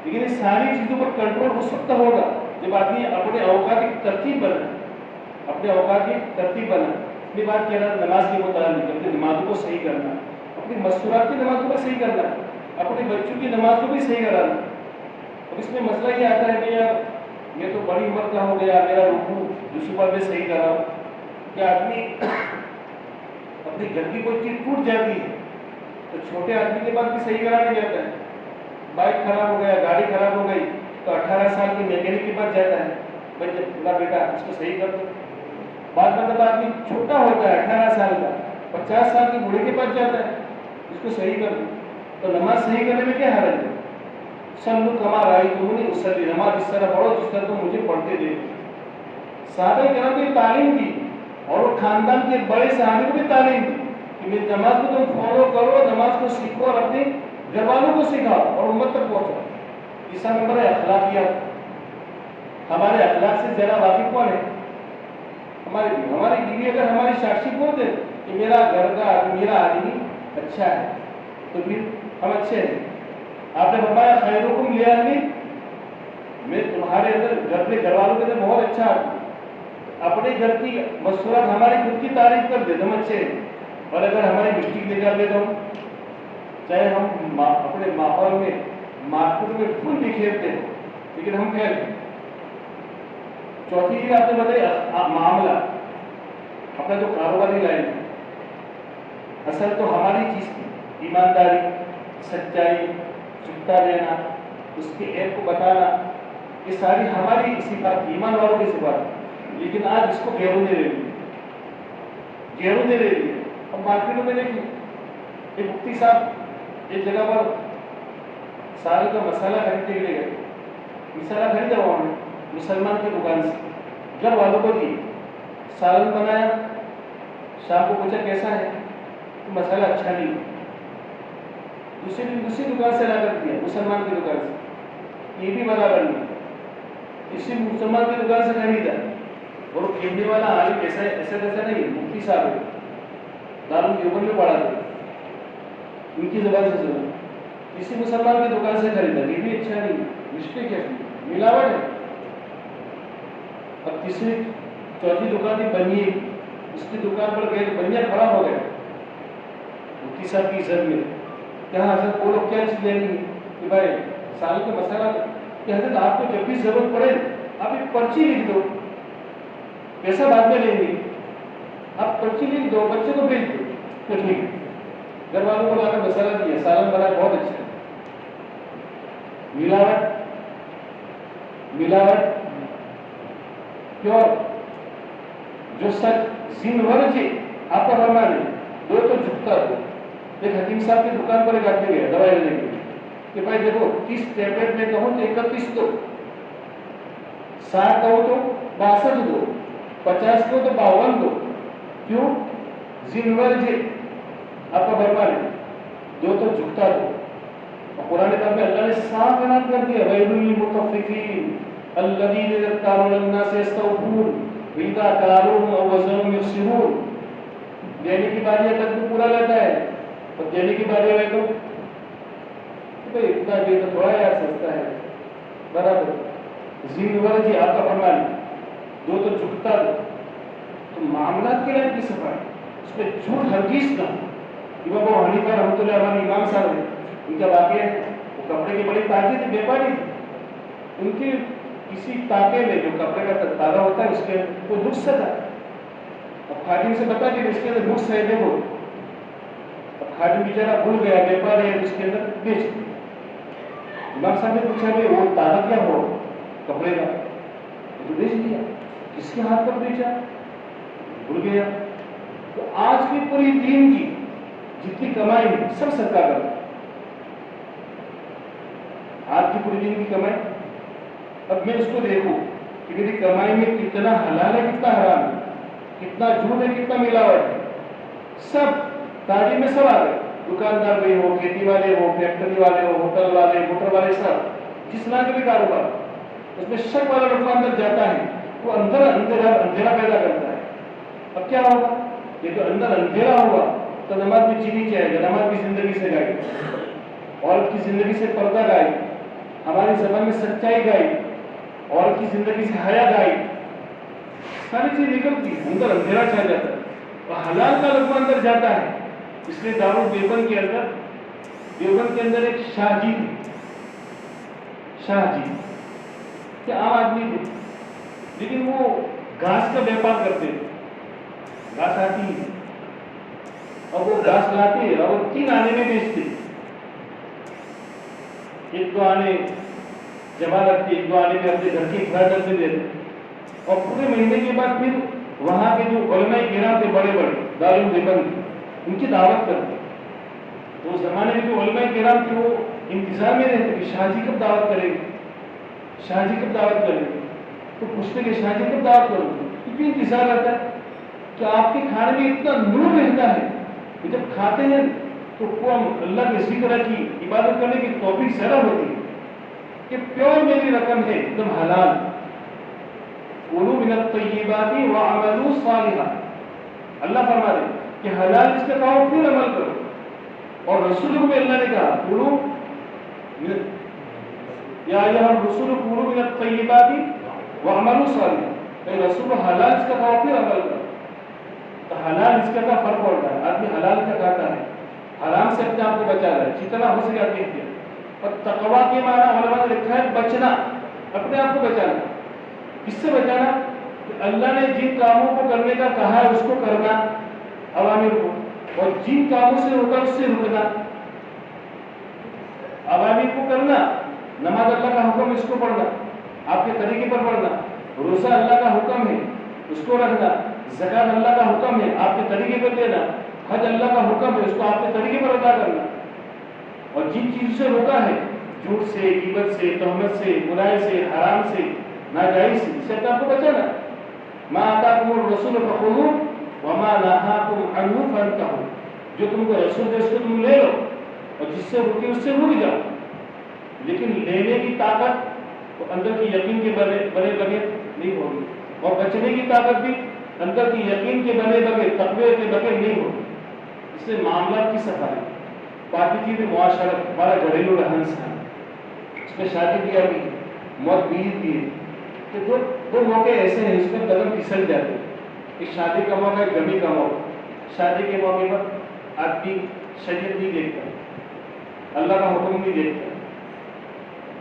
لیکن اس ساری چیزوں پر کنٹرول اس وقت ہوگا جب آدمی اپنے اوقات کی ترتیب بنا, اپنے اوقات کی ترتیب بنا. اپنی بات کہہ رہا نماز کے متعلق اپنی نمازوں کو صحیح کرنا, اپنی مستورات کی نمازوں کو صحیح کرنا, اپنے بچوں کی نماز کو بھی صحیح کرانا. اب اس میں مسئلہ یہ آتا ہے کہ یار یہ تو بڑی عمر کا ہو گیا, میرا رکوع دوسری بار میں صحیح کر رہا ہوں. کہ آدمی اپنی گھر کی کوئی چیز ٹوٹ جاتی ہے تو چھوٹے آدمی کے پاس بھی صحیح کرانے جاتا ہے. بائک خراب ہو گیا, گاڑی خراب ہو گئی تو 18 سال کے میکینک کے پاس جاتا ہے, بھائی بولا بیٹا اس کو صحیح کر دو. بعد میں جب آدمی چھوٹا ہوتا ہے 18 سال کا, 50 سال کے بوڑھے کے پاس جاتا ہے, اس کو صحیح کر دو. تو نماز صحیح کرنے میں کیا حرج ہے؟ سب لوگ کما رہا ہے تم نے اسلی نماز اس طرح پڑھو جس طرح تم مجھے پڑھتے دے. صحابہ کرام کی تعلیم دی, اور وہ خاندان کے بڑے صحابی کو بھی تعلیم دی کہ میری نماز کو تم فالو کرو, نماز کو سیکھو اور اپنے گھر والوں کو سکھاؤ اور امت تک پہنچاؤ. تیسرا نمبر ہے اخلاقیات. ہمارے اخلاق سے زیادہ واقف کون ہے؟ ہماری بیوی اگر ہماری ساکشی بول دے کہ میرا گھر کا میرا آدمی اچھا ہے تو پھر ہم اچھے ہیں. آپ نے فرمایا خیرکم لاہلی, میں تمہارے اندر گھر کے گھر والوں کے اندر بہت اچھا آدمی. اپنے گھر کی مستورات ہماری خود کی تعریف کر دے تو ہم اچھے ہیں, اور اگر ہماری مسٹیک نکال دے تو چاہے ہم اپنے ماحول میں مارکیٹ میں پھول بکھیرتے ہیں لیکن ہم فیل ہیں. چوتھی چیز آپ نے بتائی معاملہ, اپنا جو کاروباری لائن ہے, اصل تو ہماری چیز تھی, ایمانداری, سچائی, چپتا رہنا, اس کے عیب کو بتانا, یہ ساری ہماری صفات, ایمان والوں کی صفات. لیکن آج اس کو غیروں نے لے لی, غیروں نے لے لی. اب مارکیٹوں میں دیکھیں, ایک مفتی صاحب ایک جگہ پر سال کا مسالہ خریدنے کے لیے گئے. مسالہ خریدا انہوں نے مسلمان کی دکان سے, گھر والوں کو دی, سالن بنایا, شام کو پوچھا کیسا ہے, مسالہ اچھا نہیں. دوسری دکان سے لا کر دیا, مسلمان کی دکان سے, یہ بھی برابر نہیں. اسی مسلمان کی دکان سے خریدا, اور وہ خریدنے والا عالم ایسا ایسا نہیں, مفتی صاحب ہے, دارالدیوبند میں پڑھا تھا, ان کی زبان سے سنا. کسی مسلمان کی دکان سے خریدا, یہ بھی اچھا نہیں, رشتے کیا ملاوٹ ہے. اب تیسری چوتھی دکان تھی بنیے, اس کی دکان پر گئے, بنیا کھڑا ہو گیا مفتی صاحب کی عزت میں. کہاں حضرت بولو کیا چیز لینی ہے, کہ بھائی سال کا مسالہ کہ حضرت آپ کو جب بھی ضرورت پڑے آپ ایک پرچی لکھ دو، پیسہ بعد میں لیں گے، آپ پرچی لکھ دو، بچے کو بھیج دو تو ٹھیک ہے۔ گھر والوں کو لا کر مسالہ دیا، سالن بنا بہت اچھا ہے۔ ملاوٹ پیور جو سچ زینور جی آپ کا فرمان ہے، دو تو جھکتا دو۔ ایک حکیم صاحب کی دکان پر ایک آدمی گیا دوائی لینے کے لیے کہ بھائی دیکھو 30 ٹیبلٹ میں کہوں تو 31 دو، 60 کہو تو 62 دو، 50 کہو تو 52 دو۔ کیوں؟ زینور جی آپ کا فرمان ہے، دو تو جھکتا دو۔ اور قرآن پاک میں اللہ نے صاف اعلان کر دیا ویل للمطففین الذین اذا اکتالوا علی الناس یستوفون واذا کالوهم او وزنوهم یخسرون۔ دینے کی باری ہے تک پورا لیتا ہے اور دینے کی باری ہے تو بھائی اتنا بھی تو تھوڑا یار سستا ہے، برابر۔ زینور جی آپ کا فرمان دو تو جھکتا دو۔ تو معاملات کے لیے کی صفائی، اس پہ جھوٹ ہرگز نہ۔ امام ابو حنیفہ رحمۃ اللہ علیہ امام صاحب ہیں، ان کا واقعہ ہے، وہ کپڑے کی بڑی تاجر تھی، بیپاری تھی۔ ان کی کسی تاکے میں جو کپڑے کا تالا ہوتا ہے اس کے کوئی نقص تھا، اب خادم سے بتا کہ اس کے اندر نقص ہے دیکھو، اب خادم بیچارہ بھول گیا، بیپاری ہے اس کے اندر بیچ دیا۔ امام صاحب نے پوچھا کہ وہ تالا کیا ہو کپڑے کا؟ تو بیچ دیا۔ کس کے ہاتھ پر بیچا؟ بھول گیا۔ تو آج کی پوری دین کی جتنی کمائی ہے سب سرکار کرتا ہے، آج کی پوری دین کی کمائی۔ اب میں اس کو دیکھوں کہ میری کمائی میں کتنا حلال ہے کتنا حرام ہے، کتنا جھوٹ ہے کتنا ملاوٹ ہے، سب تاجر میں سب آ گئے، دکاندار بھی ہو، کھیتی والے ہو، فیکٹری والے ہو، ہوٹل والے، موٹر والے، سب جس طرح کے بھی کاروبار اس میں شک والا لڑکا اندر جاتا ہے وہ اندر اندھیرا پیدا کرتا ہے۔ اب کیا ہوگا؟ یہ تو اندر اندھیرا ہوگا تو نماز بھی چینی چاہے گا، نماز کی زندگی سے گائے، عورت کی زندگی سے پردہ گائے، ہماری زبان میں سچائی گائی، عورت کی زندگی سے حیا گائی، ساری چیز نکلتی ہے، اندر اندھیرا چھا جاتا ہے اور حلال کا لقمہ اندر جاتا ہے۔ اس لیے دیوبند کے اندر ایک شاہ جی کہ عام آدمی تھے لیکن وہ گھاس کا بیپار کرتے تھے، گھاس آتی ہے اور وہ گھاس لاتے ہیں اور 3 آنے میں بیچتے، 1-2 آنے جمع رکھتے، 1-2 آنے میں اپنے گھر کی حفاظت سے دیتے، اور پورے مہینے کے بعد پھر وہاں کے جو علماء کرام تھے بڑے دیوبند ان کی دعوت کرتے۔ تو اس زمانے میں جو علماء کرام تھے وہ انتظار میں رہتے کہ شاہ جی کب دعوت کریں گے، شاہ جی کب دعوت کریں گے، تو پوچھتے کہ شاہ جی کب دعوت کروں گے، کیونکہ انتظار رہتا ہے کہ آپ کے کھانے میں اتنا نور رہتا ہے کہ جب کھاتے ہیں تو اللہ کے ذکر کی عبادت کرنے کی توفیق زیادہ ہوتی ہے کہ پیور میری رقم ہے ایک دم حلال۔ کلوا من الطیبات واعملوا صالحا، اللہ فرما دے کہ حلال اس کا کھاؤ پھر عمل کرو، اور رسول کو بھی اللہ نے کہا کلوا یا ایھا الرسول کلوا من الطیبات واعملوا صالحا، کہ رسول کو حلال اس کا کھاؤ پھر عمل کرو۔ تو حلال اس کا فرق ہوتا ہے، آدمی حلال کا کھاتا ہے، حرام سے اپنے آپ کو بچا رہا ہے جتنا ہو سکے اپنے اختیار۔ اور تقویٰ کے معنی علماء نے لکھا ہے بچنا، اپنے آپ کو بچانا۔ کس سے بچانا؟ کہ اللہ نے جن کاموں کو کرنے کا کہا ہے اس کو کرنا، اوامر کو، اور جن کاموں سے روکا اس سے رکنا۔ اوامر کو کرنا، نماز اللہ کا حکم اس کو پڑھنا، آپ کے طریقے پر پڑھنا، روزہ اللہ کا حکم ہے اس کو رکھنا، زکات اللہ کا حکم ہے آپ کے طریقے پر دینا، حج اللہ کا حکم ہے اس کو آپ کے طریقے پر ادا کرنا۔ اور جن چیزوں سے روکا ہے، جھوٹ سے، غیبت سے، تہمت سے، برائی سے، حرام سے، ناجائز سے، اس سے آپ کو بچانا۔ ما آتاکم الرسول فخذوہ وما نہاکم عنہ فانتہوا، جو تم کو رسول دے اس کو تم لے لو اور جس سے روکے اس سے رک جاؤ، لیکن لینے کی طاقت تو اندر کی یقین کے بنے بغیر نہیں ہوگی، اور بچنے کی طاقت بھی اندر کی یقین کے بنے بغیر، تقوی کے بغیر نہیں ہوگی۔ اس سے معاملات کی صفائی، باقی چیزیں معاشرت، ہمارا گھریلو رہن سہن، اس میں شادی بیاہ بھی ہے، موت بھی ہے، کہ دو موقع ایسے ہیں اس میں قدم پھسل جاتے ہیں کہ شادی کا موقع ہے، غمی کا موقع۔ شادی کے موقع پر آدمی شریعت نہیں دیکھتا، اللہ کا حکم نہیں دیکھتا،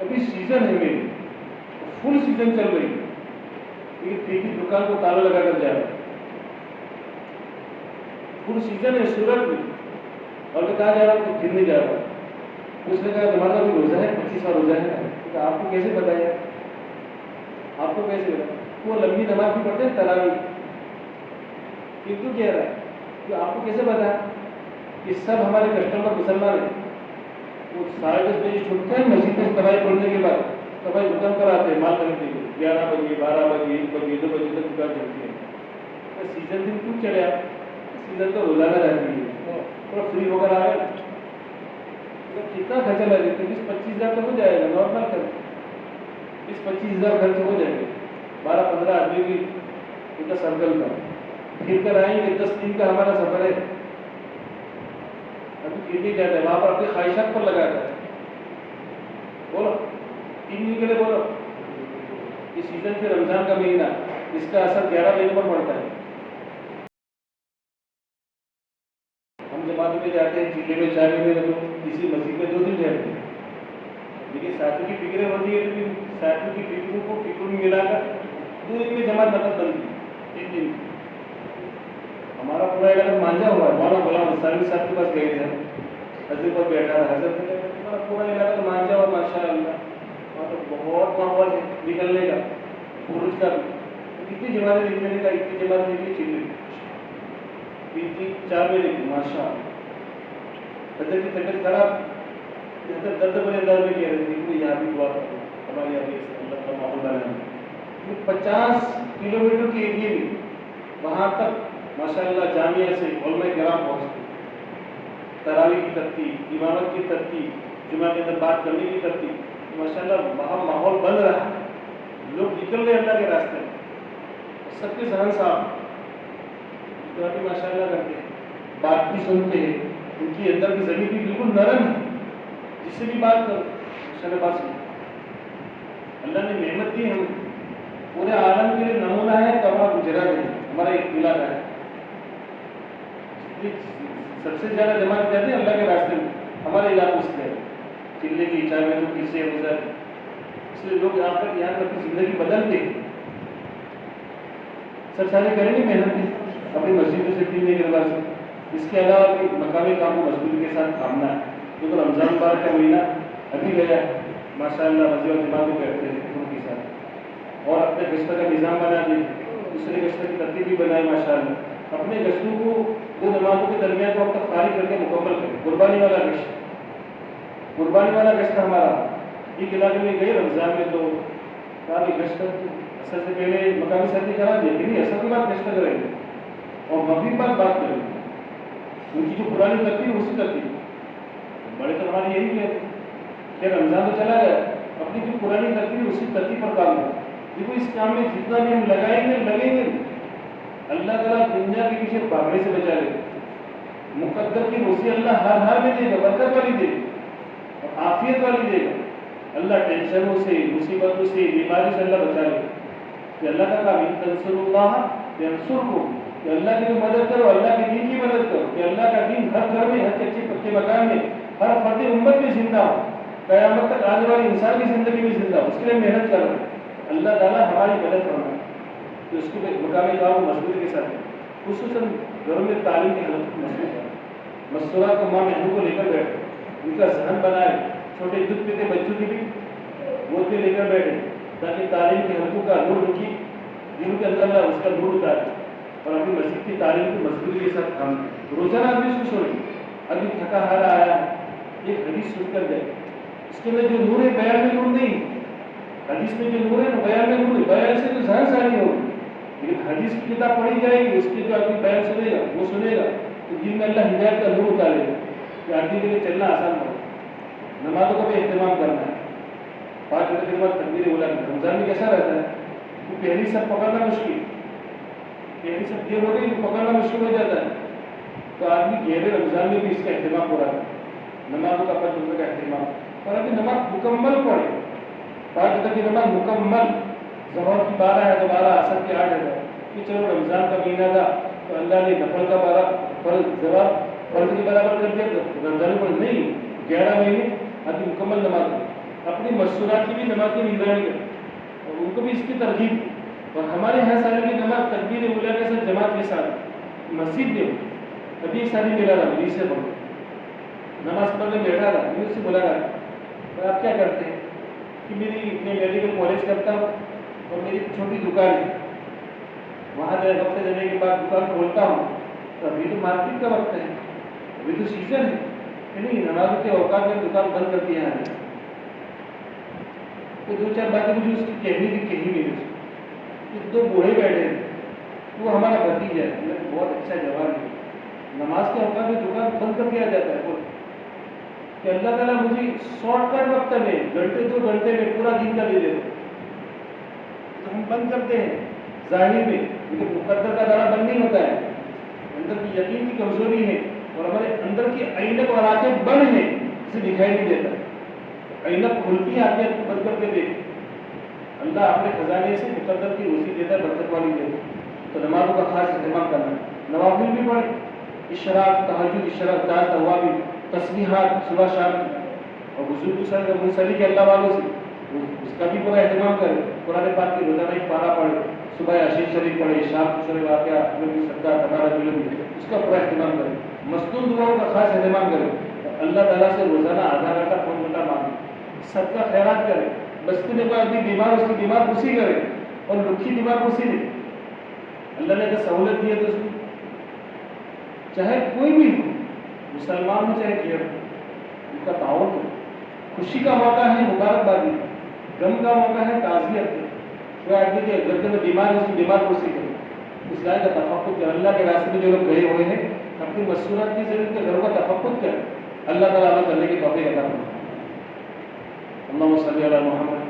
ابھی سیزن ہے میری، فل سیزن چل رہی ہے، کی دکان کو تالا لگا کر جا رہا ہے، فل سیزن ہے سورت میں، اور میں کہا جا رہا ہوں کہ گرنے جا رہا ہوں. اس نے کہا تمہارا بھی روزہ ہے، 25واں روزہ ہے. آپ کو کیسے پتا ہے؟ آپ کو کیسے پتا؟ وہ لمبی نماز بھی پڑھتے ہیں تراویح، کیوں کہہ رہا ہے کہ آپ کو کیسے پتا کہ سب ہمارے کسٹمر مسلمان ہیں؟ وہ 10:30 بجے چھوٹتے ہیں مسجد میں تراویح پڑھنے کے بعد، تراویح دکان پر آتے ہیں مال خریدنے کے لیے، 11 بجے 12 بجے 1 بجے 2 بجے تک دکان چلتی ہے. سیزن دن کیوں چلے آپ؟ سیزن تو روزانہ رہتی ہے، تھوڑا فری ہو کر آ گئے. کتنا خرچہ لگے گا؟ 20-25 ہزار تو ہو جائے گا نارمل خرچ، 20-25 ہزار خرچ ہو جائے گا. 12-15 آدمی کی ان کا سرکل کا پھر کر آئیں گے. 10 دن کا ہمارا سفر ہے. ابھی پھر بھی جاتا ہے وہاں پر اپنی خواہشات پر لگا ہے. بولو 3 دن کے لیے بولو. یہ سیزن سے رمضان کا مہینہ، اس کا اثر 11 مہینے پر پڑتا ہے. ہم جماعت میں جاتے ہیں چلے میں 4 مہینے تو کسی مسجد میں 2 دن رہتے ہیں، لیکن ساتھیوں کی فکریں ہوتی ہے تو ساتھیوں کی فکروں کو فکر میں ملا کر 2 دن میں جماعت مطلب بنتی ہے. 3 دن ہمارا پورا علاقہ مانجا ہوا ہے. مولانا غلام انصاری صاحب کے پاس گئے تھے، حضرت پر بیٹھا تھا. حضرت نے ہمارا پورا علاقہ مانجا ہوا ماشاء اللہ، وہاں تو بہت ماحول ہے نکلنے کا، خروج کا. کتنی جماعتیں نکلنے کا، اتنی جماعتیں نکلی چلے 3-4 مہینے کی ماشاء اللہ. حضرت کی طبیعت خراب، حضرت درد بڑے انداز میں کہہ رہے تھے کہ یہاں بھی دعا کرو ہمارے یہاں بھی اللہ کا ماحول بنانا. 50 کلومیٹر کے ایریے میں وہاں تک ماشاء اللہ جامعہ سے علماء کرام پہنچتے، تراویح کی ترتیب، امامت کی ترتیب، جمعہ کے اندر بات کرنے کی ترتیب، ماشاء اللہ وہاں ماحول بن رہا ہے. لوگ نکل رہے اللہ کے راستے میں، سب کے ذہن صاحب بھی ماشاء اللہ کرتے ہیں، بات بھی سنتے ہیں. ان کی اندر کی زمین بھی بالکل نرم ہے، جس سے بھی بات کرو ماشاء اللہ بات سنو. اللہ نے نعمت دی ہم پورے عالم کے لیے نمونہ ہے. تو ہمارا گجرات ہے، ہمارا ایک علاقہ ہے. سب سے زیادہ جماعت جاتے ہیں اللہ کے راستے میں ہمارے علاقوں سے چلے کی چاہے میں تو کسی گزر. اس لیے لوگ یہاں پر اپنی زندگی بدلتے ہیں. سب سارے کریں گے محنت اپنی مسجدوں سے پینے کے بعد سے. اس کے علاوہ بھی مقامی کام کو مضبوطی کے ساتھ تھامنا ہے. کیونکہ رمضان مبارک کا مہینہ ابھی گیا ہے ماشاء اللہ. مسجد و جماعت کو کرتے ہیں فکروں کے ساتھ، اور اپنے گشتوں کا نظام بنا دیں، دوسرے گشتوں کی ترتیب بھی بنائے ماشاء اللہ. اپنے گشتوں کو 2 نمازوں کے درمیان کو اب تک فارغ کر کے مکمل کریں. قربانی والا گشت، قربانی والا گشت ہمارا ایک علاقے میں گئے رمضان میں تو کہا کہ گشت اثر سے پہلے مقامی سردی کرا دیں کہ نہیں اثر کے بعد گشت کریں گے اور مغرب بعد بات کریں گے. ان کی جو پرانی ترتیب اسی ترتیب بڑے تو ہماری یہی ہے کہ رمضان تو چلا گیا، اپنی جو پرانی ترتیب اسی ترتیب پر کام ہے. دیکھو اس کام میں جتنا بھی ہم لگائیں گے لگیں گے اللہ تعالیٰ دنیا کے پیچھے بھاگنے سے بچا لے. مقدر کی روزی اللہ ہر حال میں دے گا، برکت والی دے گا اور عافیت والی دے گا. اللہ ٹینشنوں سے، مصیبتوں سے، بیماری سے اللہ بچا لے. کہ اللہ کا کام تنصر اللہ ینصرکم، کہ اللہ کی مدد کرو، اللہ کے دین کی مدد کرو، کہ اللہ کا دین ہر گھر میں، ہر کچے پکے مکان میں، ہر فرد امت میں زندہ ہو، قیامت تک آنے والی انسان کی زندگی میں زندہ ہو. اس کے لیے محنت کر رہے ہیں. اللہ تعالیٰ ہماری مدد کرنا ہے کہ اس کے مقامی کام مضبوطی کے ساتھ ہے. خصوصاً گھروں میں تعلیم کی حالت مضبوط ہے. مستورات کو ماں بہنوں کو لے کر بیٹھے، ان کا ذہن بنائے. چھوٹے دودھ پیتے بچوں کی بھی گود میں لے کر بیٹھے تاکہ تعلیم کے حلقوں کا نور ان کی دلوں کے اندر اس کا نور اتارے اور اپنی مسجد کی تعلیم کو مضبوطی کے ساتھ کام کرے. روزانہ آدمی اس کو سوچے ابھی تھکا ہارا آیا ایک حدیث سن کر جائے. اس کے اندر جو نور ہے بیان میں نور نہیں. حدیث میں جو نور ہے نا بیان میں نور ہے. بیان سے تو ذہن ساری ہوگی، لیکن حدیث کی کتاب پڑھی جائے گی، اس کے جو آدمی بیان سنے گا وہ سنے گا تو دل میں اللہ ہدایت کا نور اتارے گا کہ آدمی کے لیے چلنا آسان ہو. نمازوں کا بھی اہتمام کرنا ہے. 5 وقت کے بعد تکبیر اولیٰ. رمضان میں کیسا رہتا ہے کہ پہلی سب پکڑنا مشکل، پہلی سب دیر ہو گئی تو پکڑنا مشکل ہو جاتا ہے. تو آدمی گہرے رمضان میں بھی اس کا اہتمام ہو رہا ہے، نمازوں کا 5 وقت کا اہتمام. اور ابھی نماز مکمل پڑھے، 5 وقت کی نماز مکمل. ظہر کی 12 ہے تو 12، عصر کی 8 ہے کہ چلو رمضان کا مہینہ تھا تو اللہ نے نفل کا 12 فرض کے برابر کر دیا. رمضان پر نہیں 11 مہینے ابھی مکمل نماز پڑھی. اپنی مستورات کی بھی نماز کی نگرانی کرے اور ان کو بھی اس کی ترغیب دی. اور ہمارے یہاں سارے کی نماز تکبیر اولیٰ کے ساتھ جماعت کے ساتھ مسجد میں ابھی ایک شادی ملا رہا مجھے سے بولو نماز پڑھنے بیٹھا تھا مجھے اس سے بولا رہا آپ کیا کرتے ہیں کہ میں میڈیکل کالج کرتا ہوں اور میری چھوٹی دکان ہے وہاں وقت دینے کے بعد دکان کھولتا ہوں تو ابھی تو مارکیٹ کا وقت ہے ابھی تو سیزن ہے کہ نہیں نماز کے اوقات میں دکان بند کر دیا ہے. تو دو چار باتیں مجھے اس کی کہنی تھی کہی نہیں اس دو بوڑھے بیٹھے تھے وہ ہمارا بھتیجا ہے بہت اچھا جوان ہے نماز کے اوقات میں دکان بند کر دیا جاتا ہے کہ اللہ تعالیٰ مجھے شارٹ کٹ وقت میں گھنٹے 2 گھنٹے میں پورا دن کا دے دیتے تو ہم بند کرتے ہیں ظاہر میں لیکن مقدر کا دارا بند نہیں ہوتا ہے اندر کی یقین کی کمزوری ہے اور ہمارے اندر کی عینک اور آنکھیں بند ہیں اسے دکھائی نہیں دیتا عینک کھلتی ہے آنکھیں بند کر کے دیکھ اللہ اپنے خزانے سے مقدر کی روزی دیتا ہے برکت والی دیتا ہے. تو نمازوں کا خاص اہتمام کرنا نوافل بھی پڑھے اشراق تہجد اشراق تاج توابین تسبیحات صبح شام اور بزرگ کا منسلی کے اللہ والوں سے اس کا بھی پورا اہتمام کرے قرآن پاک کی روزانہ ایک پارہ پڑھے صبح عشیر شریف پڑھے شام شریف واقعہ صدقہ تبارہ اس کا پورا اہتمام کرے مصنون دعاؤں کا خاص اہتمام کرے اللہ تعالیٰ سے روزانہ آدھا گھنٹہ پون گھنٹہ مانگے صدقہ خیرات کرے بستی میں کوئی آدمی بیمار اس کی بیمار خوشی کرے اور لکھی بیمار خوشی دے اللہ نے اگر سہولت دی ہے تو اس کو چاہے کوئی بھی ہو مسلمان ہو چاہے غیر ہو ان کا تعاون ہو خوشی کا موقع ہے مبارکبادی غم کا موقع ہے تعزیت ہے کوئی آدمی کے گھر کے اندر بیمار ہے اس کی بیمار خوشی کرے اس لائق کا تفقد کر اللہ کے راستے میں جو لوگ گئے ہوئے ہیں اپنی مصورات کی ضرورت کے گھروں کا تفقد کرے اللہ تعالیٰ عمل کرنے کی توفیق عطا فرمائے. اللهم صل على محمد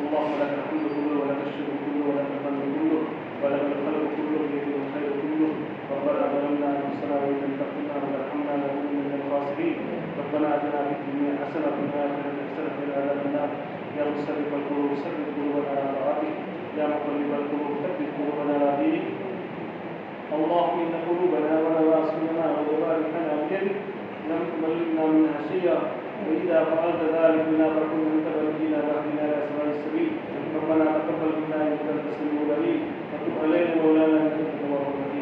اللهم لك الحمد كله ولك الشكر كله ولك الحمد كله ولك الخلق كله بيدك الخير كله ربنا ظلمنا انفسنا وان لم تغفر لنا وترحمنا لنكن من الخاسرين ربنا اتنا في الدنيا حسنه وفي الاخره حسنه وقنا عذاب النار يا مصرف القلوب ثبت قلوبنا على طاعتك يا مقلب القلوب ثبت قلوبنا على دينك اللهم ان قلوبنا ونواصينا وجوارحنا بيدك لم تملكنا منها شيئا واذا فعلت ذلك بنا فكن انت ولينا واهدنا الى سواء السبيل ربنا تقبل منا انك انت السميع العليم وتب علينا مولانا انك انت التواب الرحيم